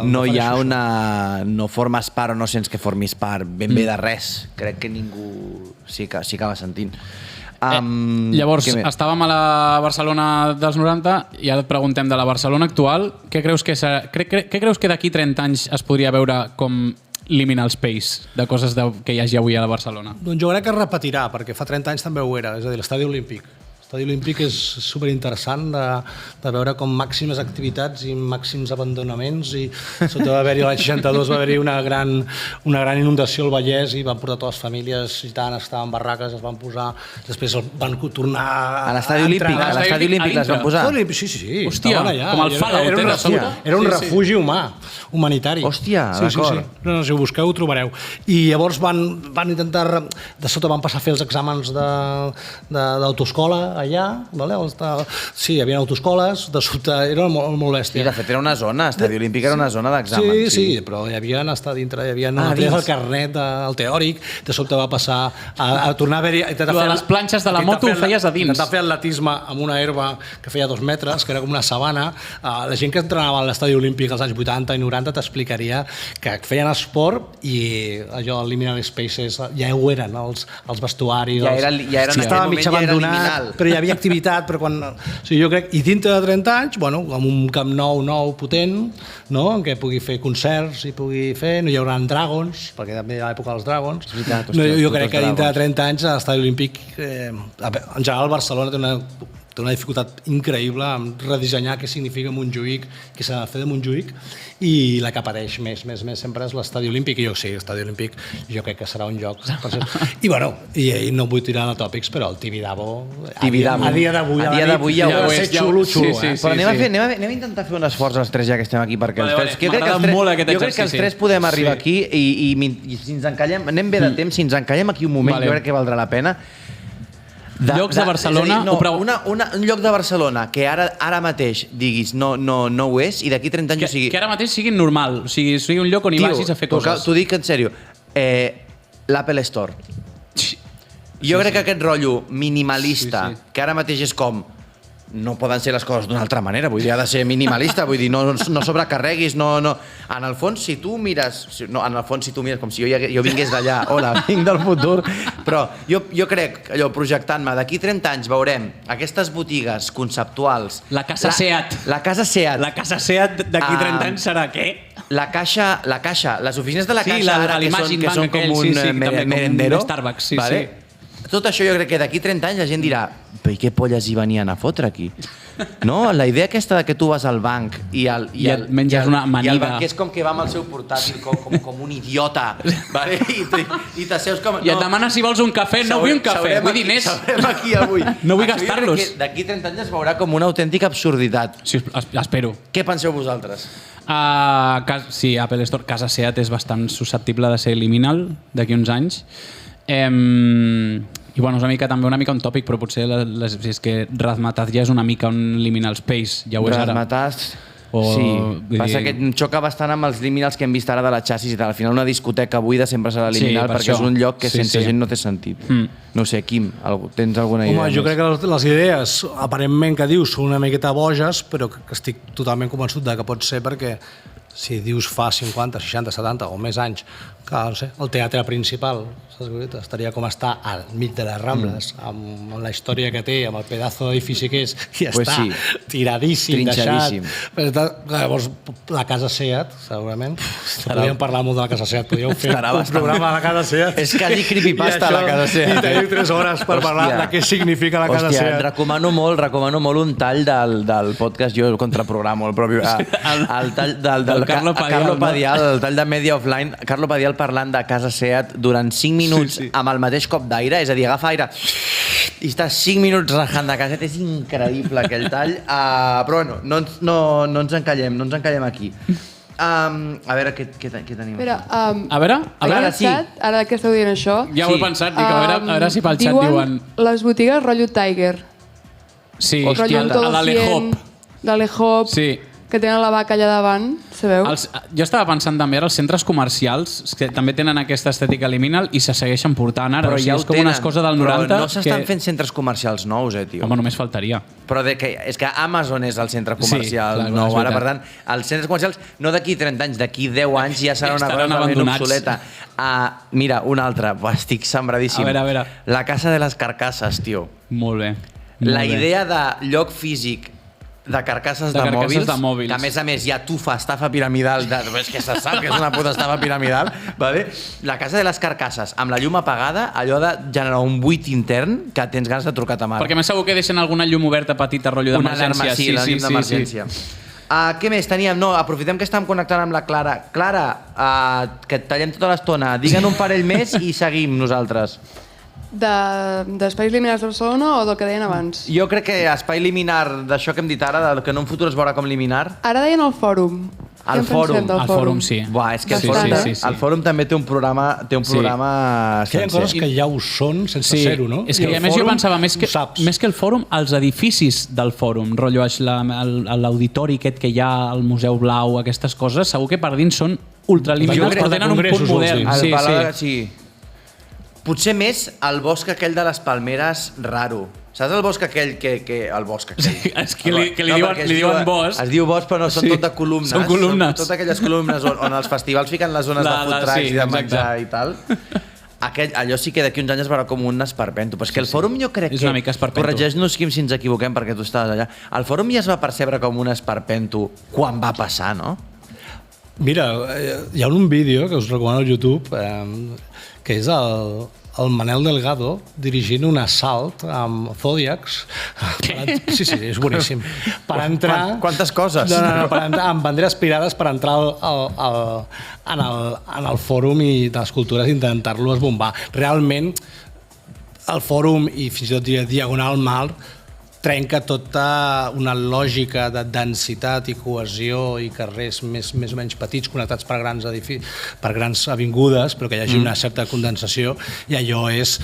No hi ha una... No formes part o no sents que formis part ben bé de res. Crec que ningú sí que acaba sentint. Llavors, estàvem a la Barcelona dels 90 i ara et preguntem de la Barcelona actual. Què creus que d'aquí 30 anys es podria veure com liminal space de coses que hi hagi avui a la Barcelona? Doncs jo crec que es repetirà, perquè fa 30 anys també ho era, és a dir, l'Estadi Olímpic. L'Estadi Olímpic és superinteressant de veure com màximes activitats i màxims abandonaments, i va haver-hi l'any 62 va haver-hi una gran inundació al Vallès i van portar totes les famílies gitanes que estaven en barraques, es van posar, després van tornar a l'Estadi Olímpic, les van posar? Sí, hòstia, com el Fallout. Era un refugi humanitari. Hòstia, d'acord. No, si ho busqueu ho trobareu. I llavors van intentar, de sota van passar a fer els exàmens d'autoescola allà, sí, hi havia autoescoles, de sobte era molt bèstia. Sí, de fet era una zona, Estadi Olímpic era una zona d'exàmens. Sí, però hi havia estar dintre, hi havia el carnet, el teòric, de sobte va passar a tornar a haver-hi... Les planxes de la moto ho feies a dins. Intentar fer atletisme amb una herba que feia 2 metres, que era com una sabana. La gent que entrenava a l'Estadi Olímpic als anys 80 i 90 t'explicaria que feien esport i allò, el liminal spaces, ja ho eren, els vestuaris... Ja era estava mig abandonat, però hi havia activitat, però quan... Jo crec, i dintre de 30 anys, amb un Camp Nou potent, en què pugui fer concerts, no hi haurà Dragons, perquè també hi ha l'època dels Dragons. Jo crec que dintre de 30 anys l'Estadi Olímpic, en general Barcelona té té una dificultat increïble en redissenyar què significa Montjuïc, què s'ha de fer de Montjuïc, i la que apareix més sempre és l'Estadi Olímpic, i l'Estadi Olímpic jo crec que serà un lloc. I bueno, i no vull tirar de tòpics, però el Tibidabo, a dia d'avui ja ho ha de ser xulo. Però anem a intentar fer un esforç els tres ja que estem aquí, perquè jo crec que els tres podem arribar aquí i si ens encallem, anem bé de temps, si ens encallem aquí un moment, jo crec que valdrà la pena. Llocs de Barcelona... Un lloc de Barcelona que ara mateix diguis no ho és, i d'aquí 30 anys o sigui... Que ara mateix sigui normal, o sigui un lloc on hi vagis a fer coses. T'ho dic en sèrio, l'Apple Store. Jo crec que aquest rotllo minimalista, que ara mateix és com... No poden ser les coses d'una altra manera, vull dir, ha de ser minimalista, vull dir, no sobrecarreguis, no... En el fons, si tu mires... com si jo vingués d'allà, hola, vinc del futur, però jo crec, allò, projectant-me, d'aquí 30 anys veurem aquestes botigues conceptuals... La Casa Seat. La Casa Seat. La Casa Seat d'aquí 30 anys serà què? La caixa, les oficines de la Caixa ara que són com un merendero. Starbucks, sí. Tot això jo crec que d'aquí 30 anys la gent dirà però i què polles hi venien a fotre aquí? No? La idea aquesta de que tu vas al banc i et menges una amanida. I el banquer és com que va amb el seu portàtil com un idiota, vale? I t'asseus com... I et demana si vols un cafè, no vull un cafè, vull diners. Sabrem aquí avui. No vull gastar-los. D'aquí 30 anys es veurà com una autèntica absurditat. Sí, espero. Què penseu vosaltres? Sí, Apple Store, Casa Seat és bastant susceptible de ser liminal d'aquí uns anys. I bueno, és una mica un tòpic, però potser és que Razmataz ja és una mica un liminal space, ja ho és ara. Razmataz, sí. Passa que xoca bastant amb els liminals que hem vist ara de la xassis i tal. Al final una discoteca buida sempre serà liminal perquè és un lloc que sense gent no té sentit. No sé, Quim, tens alguna idea? Home, jo crec que les idees, aparentment que dius, són una miqueta boges, però que estic totalment convençut que pot ser perquè si dius fa 50, 60, 70 o més anys que, no sé, el teatre principal estaria com està al mig de les Rambles, amb la història que té, amb el pedazo d'edifici que és, i està tiradíssim, deixat. Llavors, la Casa Seat, segurament. Podríem parlar molt de la Casa Seat, podríem fer un programa de la Casa Seat. És quasi creepypasta la Casa Seat. I tenim 3 hores per parlar de què significa la Casa Seat. Recomano molt un tall del podcast, jo contraprogramo el propi... El tall del Carlo Padial, el tall de Media Offline, Carlo Padial parlant de Casa Seat durant 5 minuts amb el mateix cop d'aire, és a dir, agafa aire i està 5 minuts rajant de Casa Seat, és increïble aquell tall, però bueno, no ens encallem aquí. A veure, què tenim? A veure, sí. Ara que esteu dient això... Ja ho he pensat, dic, a veure si pel xat diuen... Les botigues rotllo Tiger. Sí, l'Alehop, que tenen la vaca allà davant, sabeu? Jo estava pensant també ara els centres comercials, que també tenen aquesta estètica liminal i se segueixen portant ara. Però ja és com una cosa del 90... Però no s'estan fent centres comercials nous, tio. Home, només faltaria. Però és que Amazon és el centre comercial nou. Ara, per tant, els centres comercials, no d'aquí 30 anys, d'aquí 10 anys ja serà una cosa ben obsoleta. Mira, una altra. Estic sembradíssim. A veure. La Casa de les Carcasses, tio. Molt bé. La idea de lloc físic de carcasses de mòbils, que a més ja tu fa estafa piramidal, és que se sap que és una puta estafa piramidal, vale? La Casa de les Carcasses, amb la llum apagada, allò de generar un buit intern que tens ganes de trucar ta mare. Perquè més segur que deixen alguna llum oberta petita, rotllo d'emergència. Sí, la llum d'emergència. Què més teníem? No, aprofitem que estàvem connectant amb la Clara. Clara, que et tallem tota l'estona. Digue'n un parell més i seguim nosaltres. D'espais liminars de Barcelona o del que deien abans? Jo crec que espai liminar, d'això que hem dit ara, del que en un futur es veurà com liminar. Ara deien el Fòrum. El Fòrum, sí. Buah, és que el Fòrum també té un programa sencer. Hi ha coses que ja ho són sense ser-ho, no? És que a més jo pensava, més que el Fòrum, els edificis del Fòrum, rotllo l'auditori aquest que hi ha al Museu Blau, aquestes coses, segur que per dins són ultraliminals, però tenen un punt modern. Sí. Potser més el bosc aquell de les Palmeres raro. Saps el bosc aquell que... El bosc aquell. Sí, és que li diuen bosc. Es diu bosc, però no són tot de columnes. Són columnes. Són totes aquelles columnes on els festivals fiquen les zones de food trucks i de menjar i tal. Allò sí que d'aquí uns anys es veurà com un esperpento. Però és que el Fòrum jo crec que... Corregeix-nos, Quim, si ens equivoquem, perquè tu estaves allà. El Fòrum ja es va percebre com un esperpento quan va passar, no? Mira, hi ha un vídeo que us recomano al YouTube, que és el Manel Delgado dirigint un assalt amb Zodiacs. Sí, és boníssim. Per entrar... Quantes coses? No, per entrar amb banderes pirades per entrar en el fòrum i de les cultures i intentar-lo esbombar. Realment, el fòrum i fins i tot Diagonal Mar trenca tota una lògica de densitat i cohesió i carrers més o menys petits connectats per grans avingudes, però que hi hagi una certa condensació, i allò és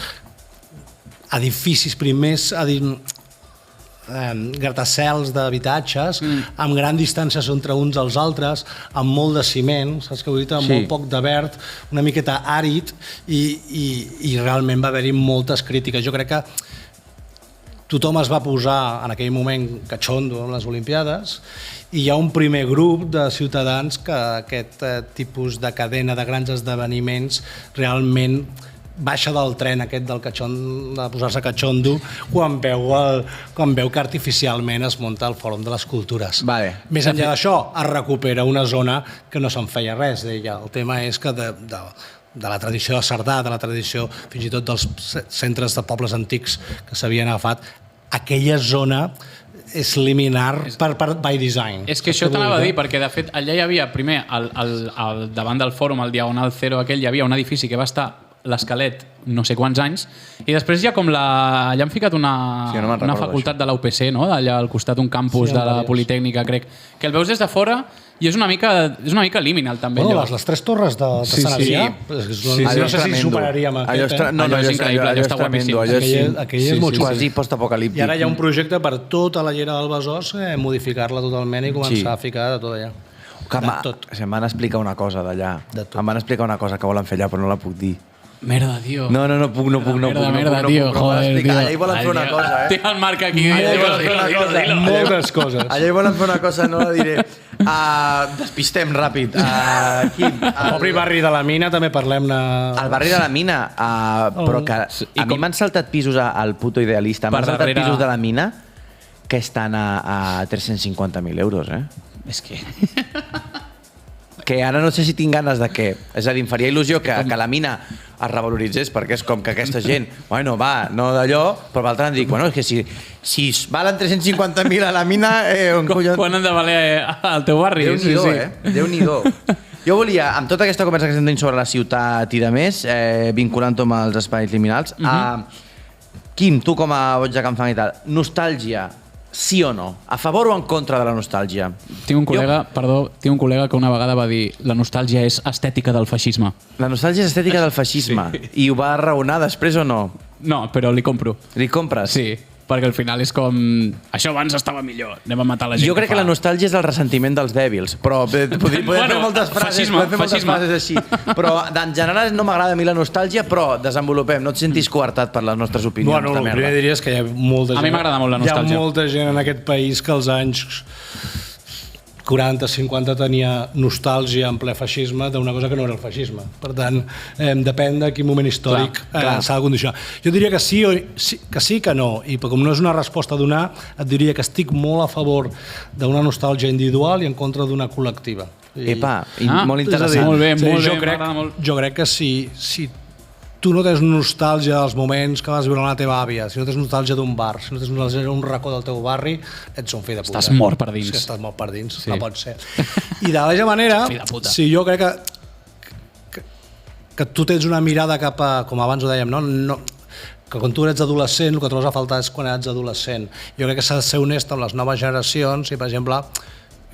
edificis primers, gratacels d'habitatges amb gran distàncies entre uns als altres, amb molt de ciment, saps què vull dir? Amb molt poc de verd, una miqueta àrid, i realment va haver-hi moltes crítiques. Jo crec que tothom es va posar en aquell moment catxondo amb les Olimpiades, i hi ha un primer grup de ciutadans que aquest tipus de cadena de grans esdeveniments realment baixa del tren aquest del de posar-se catxondo quan veu que artificialment es munta el Fòrum de les Cultures. Més enllà d'això, es recupera una zona que no se'n feia res d'ella. El tema és que de la tradició de Cerdà, de la tradició fins i tot dels centres de pobles antics que s'havien agafat, aquella zona és liminar by design. És que això t'anava a dir, perquè de fet allà hi havia, primer, davant del fòrum, al Diagonal Cero aquell, hi havia un edifici que va estar l'esquelet no sé quants anys, i després hi ha com allà han ficat una facultat de la UPC, no? Allà al costat un campus de la Politècnica, crec, que el veus des de fora i és una mica liminal també. Les tres torres de Sant Adrià, no sé si superaríem aquest. Allò és increïble, allò està guapíssim. Aquell és molt quasi postapocalíptic. I ara hi ha un projecte per tota la llera del Besòs, modificar-la totalment i començar a ficar de tot allà. Em van explicar una cosa d'allà. Em van explicar una cosa que volen fer allà, però no la puc dir. Merda, tio. No puc. Merda, tio. Joder, tio. Allà hi volen fer una cosa, Té el Marc aquí. Moltes coses. Allà hi volen fer una cosa, no la diré. Despistem ràpid. Quim? Obri barri de la Mina, també parlem-ne... El barri de la Mina, però que a mi m'han saltat pisos al puto Idealista, m'han saltat pisos de la Mina que estan a 350.000 euros, És que... Que ara no sé si tinc ganes de què. És a dir, em faria il·lusió que la Mina es revaloritzés, perquè és com que aquesta gent, bueno, va, no d'allò, però l'altre em dic, bueno, és que si valen 350.000 a la Mina... Quan han de valer al teu barri? Déu-n'hi-do, Déu-n'hi-do. Jo volia, amb tota aquesta conversa que estem tenint sobre la ciutat i de més, vinculant-ho amb els espais liminals, Quim, tu com a boig de Can Fang i tal, nostàlgia, sí o no? A favor o en contra de la nostàlgia? Tinc un col·lega que una vegada va dir la nostàlgia és estètica del feixisme. La nostàlgia és estètica del feixisme. I ho va raonar després o no? No, però li compro. Li compres? Sí, perquè al final és com... Això abans estava millor, anem a matar la gent. Jo crec que la nostàlgia és el ressentiment dels dèbils, però podem fer moltes frases així. Però en general no m'agrada a mi la nostàlgia, però desenvolupem, no et sentis coartat per les nostres opinions. Bueno, el primer diria és que hi ha molta gent... A mi m'agrada molt la nostàlgia. Hi ha molta gent en aquest país que als anys 40, 50 tenia nostàlgia en ple feixisme d'una cosa que no era el feixisme. Per tant, depèn de quin moment històric s'ha de condicionar. Jo diria que sí que no, i com no és una resposta a donar, et diria que estic molt a favor d'una nostàlgia individual i en contra d'una col·lectiva. Epa, molt interessant. Molt bé, jo crec que si tu no tens nostàlgia dels moments que vas viure amb la teva àvia, si no tens nostàlgia d'un bar, si no tens nostàlgia d'un racó del teu barri, ets un fill de puta. Estàs mort per dins. Sí, estàs mort per dins, no pot ser. I de la mateixa manera, si jo crec que tu tens una mirada cap a, com abans ho dèiem, que quan tu ets adolescent, el que trobes a faltar és quan ets adolescent. Jo crec que s'ha de ser honest amb les noves generacions i, per exemple,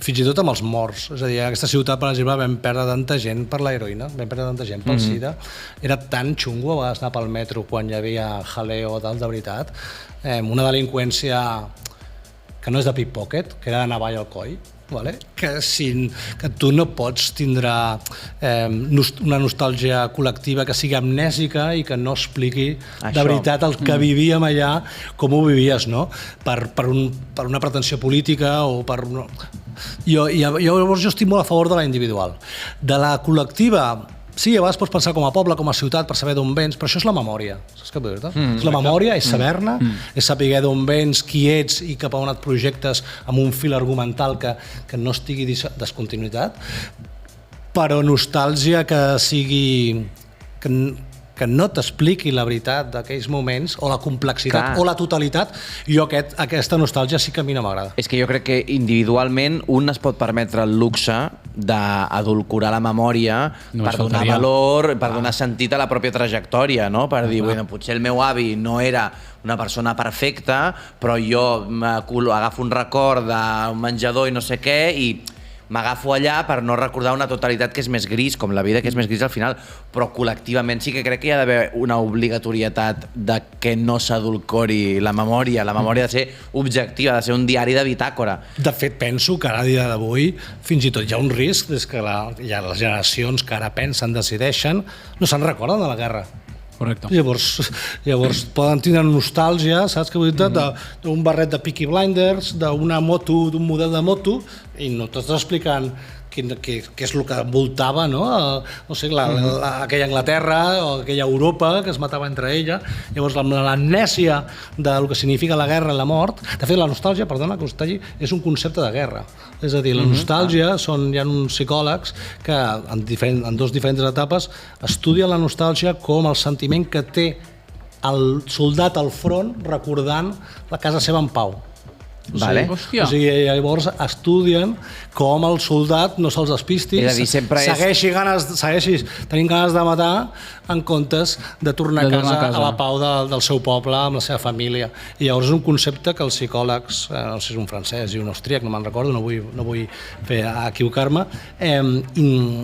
fins i tot amb els morts. És a dir, aquesta ciutat, per exemple, vam perdre tanta gent per l'heroïna, vam perdre tanta gent pel SIDA. Era tan xungo a vegades anar pel metro quan hi havia jaleo o tal, de veritat. Una delinqüència que no és de pickpocket, que era de navalla al coll, que tu no pots tindre una nostàlgia col·lectiva que sigui amnèsica i que no expliqui de veritat el que vivíem allà, com ho vivies, no? Per una pretensió política o per... Jo estic molt a favor de la individual. De la col·lectiva, sí, a vegades pots pensar com a poble, com a ciutat, per saber d'on vens, però això és la memòria. Saps què vull dir-te? És la memòria, és saber-ne, és saber d'on vens, qui ets i cap a on et projectes amb un fil argumental que no estigui descontinuïtat, però nostàlgia que sigui... que no t'expliqui la veritat d'aquells moments, o la complexitat, o la totalitat, jo aquesta nostàlgia sí que a mi no m'agrada. És que jo crec que individualment un es pot permetre el luxe d'adulcorar la memòria per donar valor, per donar sentit a la pròpia trajectòria, no? Per dir, bueno, potser el meu avi no era una persona perfecta, però jo agafo un record d'un menjador i no sé què i m'agafo allà per no recordar una totalitat que és més gris, com la vida que és més gris al final, però col·lectivament sí que crec que hi ha d'haver una obligatorietat de que no s'adulcori la memòria. La memòria ha de ser objectiva, ha de ser un diari de bitàcora. De fet, penso que ara, a dia d'avui, fins i tot hi ha un risc des que hi ha les generacions que ara pensen, decideixen, no se'n recorden de la guerra. Correcte. Llavors poden tindre nostàlgia, saps què vull dir? D'un barret de Peaky Blinders, d'una moto, d'un model de moto, i no t'estàs explicant què és el que envoltava, no? No sé, aquella Anglaterra o aquella Europa que es matava entre ella. Llavors, l'amnèsia del que significa la guerra i la mort, de fet, la nostàlgia, perdona que us talli, és un concepte de guerra. És a dir, la nostàlgia, hi ha uns psicòlegs que en dos diferents etapes estudien la nostàlgia com el sentiment que té el soldat al front recordant la casa seva en pau. Vale. O sigui, llavors estudien com el soldat no se'ls despisti, segueixi tenint ganes de matar en comptes de tornar a casa a la pau del seu poble, amb la seva família. I llavors és un concepte que els psicòlegs, no sé si és un francès i un austríac, no me'n recordo, no vull equivocar-me,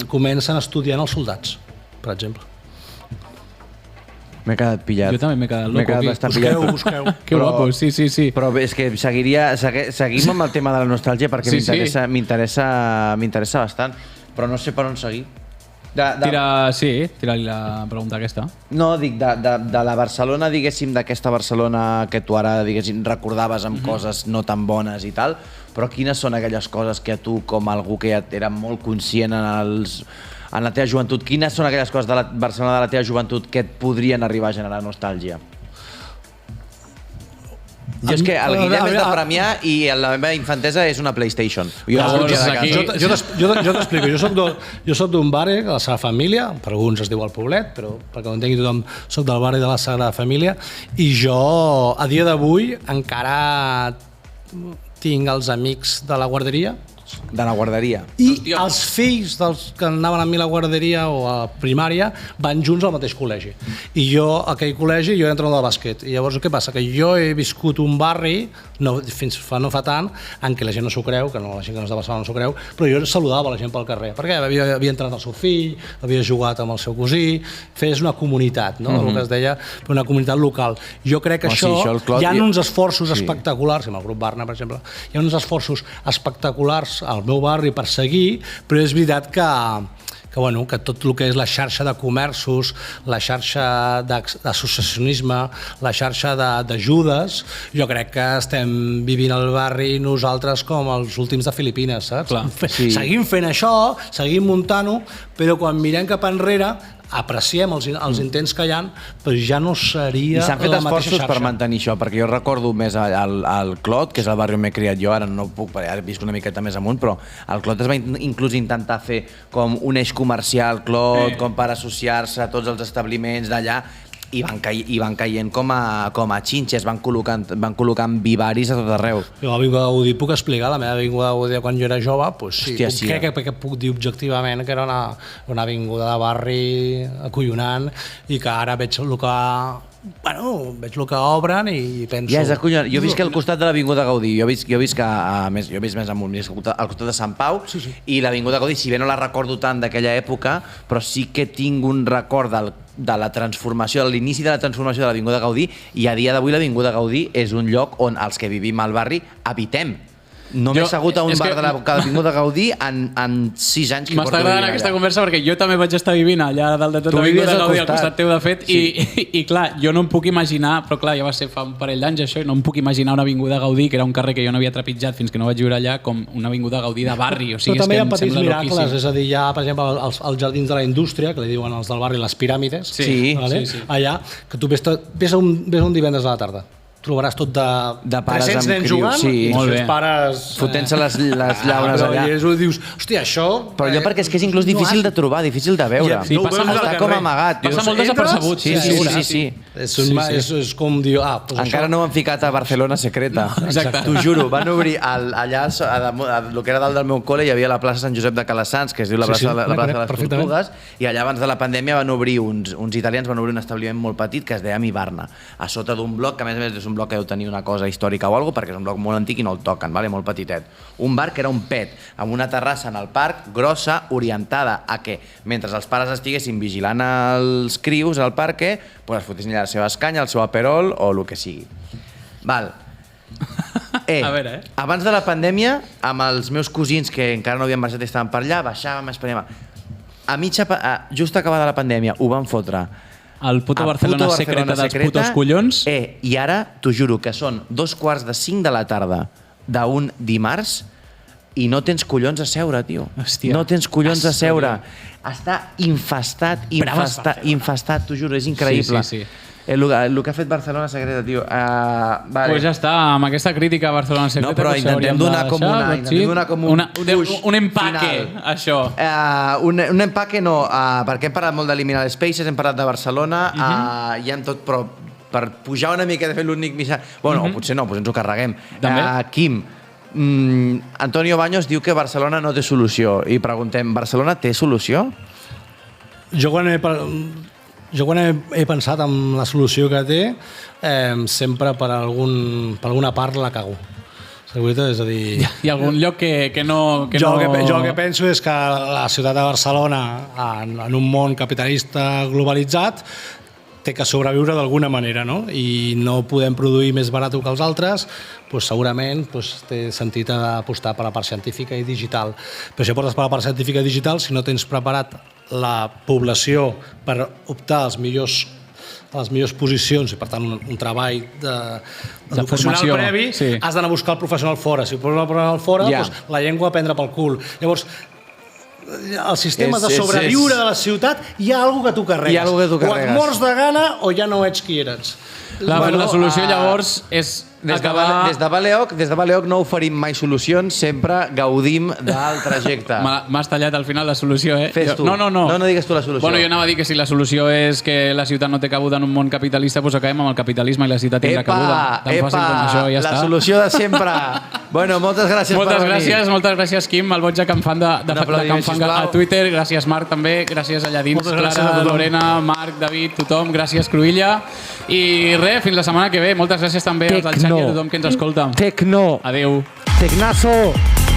comencen estudiant els soldats, per exemple. M'he quedat pillat. Jo també m'he quedat loco aquí. Busqueu. Que guapo, sí. Però és que seguim amb el tema de la nostàlgia perquè m'interessa bastant, però no sé per on seguir. Tira-li la pregunta aquesta. No, dic, de la Barcelona, diguéssim, d'aquesta Barcelona que tu ara, diguéssim, recordaves amb coses no tan bones i tal, però quines són aquelles coses que a tu, com algú que ja era molt conscient en la teva joventut, quines són aquelles coses de la Barcelona de la teva joventut que et podrien arribar a generar nostàlgia? Jo és que el Guillem és de Premià i la meva infantesa és una PlayStation. Jo t'explico, jo soc d'un barri de la Sagrada Família, per alguns es diu el Poblet, però perquè ho entengui tothom, soc del barri de la Sagrada Família, i jo a dia d'avui encara tinc els amics de la guarderia. De la guarderia. I els fills dels que anaven amb mi a la guarderia o a primària van junts al mateix col·legi. I jo, a aquell col·legi, jo era entrenador de bàsquet. I llavors què passa? Que jo he viscut un barri, fins fa no fa tant, en què la gent no s'ho creu, que la gent que no és de Barcelona no s'ho creu, però jo saludava la gent pel carrer, perquè havia entrenat el seu fill, havia jugat amb el seu cosí, fes una comunitat, no? El que es deia, una comunitat local. Jo crec que hi ha uns esforços espectaculars, amb el grup Barna, per exemple, hi ha uns esforços espectaculars al meu barri per seguir, però és veritat que tot el que és la xarxa de comerços, la xarxa d'associacionisme, la xarxa d'ajudes, jo crec que estem vivint al barri nosaltres com els últims de Filipines, saps? Seguim fent això, seguim muntant-ho, però quan mirem cap enrere apreciem els intents que hi ha, però ja no seria la mateixa xarxa. I s'han fet esforços per mantenir això, perquè jo recordo més al Clot, que és el barri on m'he criat jo, ara no puc, ara he viscut una miqueta més amunt, però al Clot es va inclús intentar fer com un eix comercial Clot, com per associar-se a tots els establiments d'allà, i van caient com a xinxes, van col·locant vivaris a tot arreu. Jo a l'Avinguda de Gaudí puc explicar, la meva Avinguda de Gaudí quan jo era jove, doncs sí, crec que puc dir objectivament que era una avinguda de barri acollonant i que ara veig el que obren i penso... Ja és acollonant. Jo visc al costat de l'Avinguda Gaudí, jo visc més amunt, al costat de Sant Pau, i l'Avinguda Gaudí, si bé no la recordo tant d'aquella època, però sí que tinc un record de la transformació, de l'inici de la transformació de l'Avinguda Gaudí, i a dia d'avui l'Avinguda Gaudí és un lloc on els que vivim al barri habitem. No m'he assegut a un bar de l'Avinguda Gaudí en 6 anys que porto vivint allà. M'està agradant aquesta conversa perquè jo també vaig estar vivint allà dalt de tot l'Avinguda Gaudí, al costat teu de fet, i clar, jo no em puc imaginar, però clar, ja va ser fa un parell d'anys això, i no em puc imaginar una Avinguda Gaudí, que era un carrer que jo no havia trepitjat fins que no vaig viure allà, com una Avinguda Gaudí de barri. Però també hi ha petits miracles, és a dir, hi ha, per exemple, els jardins de la indústria, que li diuen els del barri les piràmides, allà, que tu ves un divendres a la tarda. trobaràs tot de pares 300 amb nens crios, jugant sí. i Molt els bé. pares... Fotent-se les llaunes però allà. I dius, hòstia, això... Però allò perquè és que és inclús difícil de trobar, difícil de veure. Sí, passa molt Està al com carrer. amagat. Passa molt desapercebut. Sí. És com dir... Doncs Encara no m'han ficat a Barcelona secreta. exacte. T'ho juro, van obrir allà, el que era dalt del meu col·le, hi havia la plaça Sant Josep de Calassans, que es diu la plaça de les Tortugues, i allà abans de la pandèmia van obrir uns italians, van obrir un establiment molt petit que es deia Mibarna, a sota d'un bloc, que a més és un bloc que deu tenir una cosa històrica o alguna cosa, perquè és un bloc molt antic i no el toquen, molt petitet. Un bar que era un pet, amb una terrassa en el parc, grossa, orientada a que, mentre els pares estiguessin vigilant els crios al parc, es fotessin allà la seva escanya, el seu aperol o el que sigui. Val. A veure, Abans de la pandèmia, amb els meus cosins que encara no havien marxat i estaven per allà, baixàvem, esperem. Just acabada la pandèmia, ho van fotre. El puto Barcelona secreta dels putos collons. I ara, t'ho juro, que són 2:45 de la tarda d'un dimarts i no tens collons a seure, tio. Hòstia. No tens collons a seure. Està infestat, t'ho juro, és increïble. Sí. El que ha fet Barcelona secreta, tio. Vale. Pues ja està, amb aquesta crítica a Barcelona secreta... No, però intentem donar com un push un empaque, final. això. Un empaque no, perquè hem parlat molt d'eliminar les spaces, hem parlat de Barcelona, i hem tot, però per pujar una mica de fer l'únic missatge... Bueno, o potser no, ens ho carreguem. Quim, Antonio Baños diu que Barcelona no té solució, i preguntem, Barcelona té solució? Jo quan he pensat en la solució que té, sempre per alguna part la cago. És a dir... Hi ha algun lloc que no... Jo el que penso és que la ciutat de Barcelona, en un món capitalista globalitzat, té que sobreviure d'alguna manera, no? I no podem produir més barat que els altres, segurament té sentit apostar per la part científica i digital. Però si apostes per la part científica i digital, si no tens preparat la població per optar a les millors posicions i per tant un treball de professional formació, previ, sí. has d'anar a buscar el professional fora. Si poses el professional fora, la llengua a prendre pel cul. Llavors, el sistema de sobreviure de la ciutat hi ha alguna que tu carregues. O et mors de gana o ja no ets qui eres. La solució llavors és Des de Baleoc no oferim mai solucions, sempre gaudim del trajecte. M'has tallat al final la solució, Fes tu. No digues tu la solució. Bueno, jo anava a dir que si la solució és que la ciutat no té cabuda en un món capitalista, doncs acabem amb el capitalisme i la ciutat tindrà cabuda. La solució de sempre. Bueno, moltes gràcies per venir. Moltes gràcies, Quim, el boig de Can Fanga a Twitter. Gràcies, Marc, també. Gràcies allà dins, Clara, Lorena, Marc, David, tothom. Gràcies, Cruïlla. I res, fins la setmana que ve. Moltes gràcies també als del xat i a tothom que ens escolta. Tecno. Adéu. Tecnazo.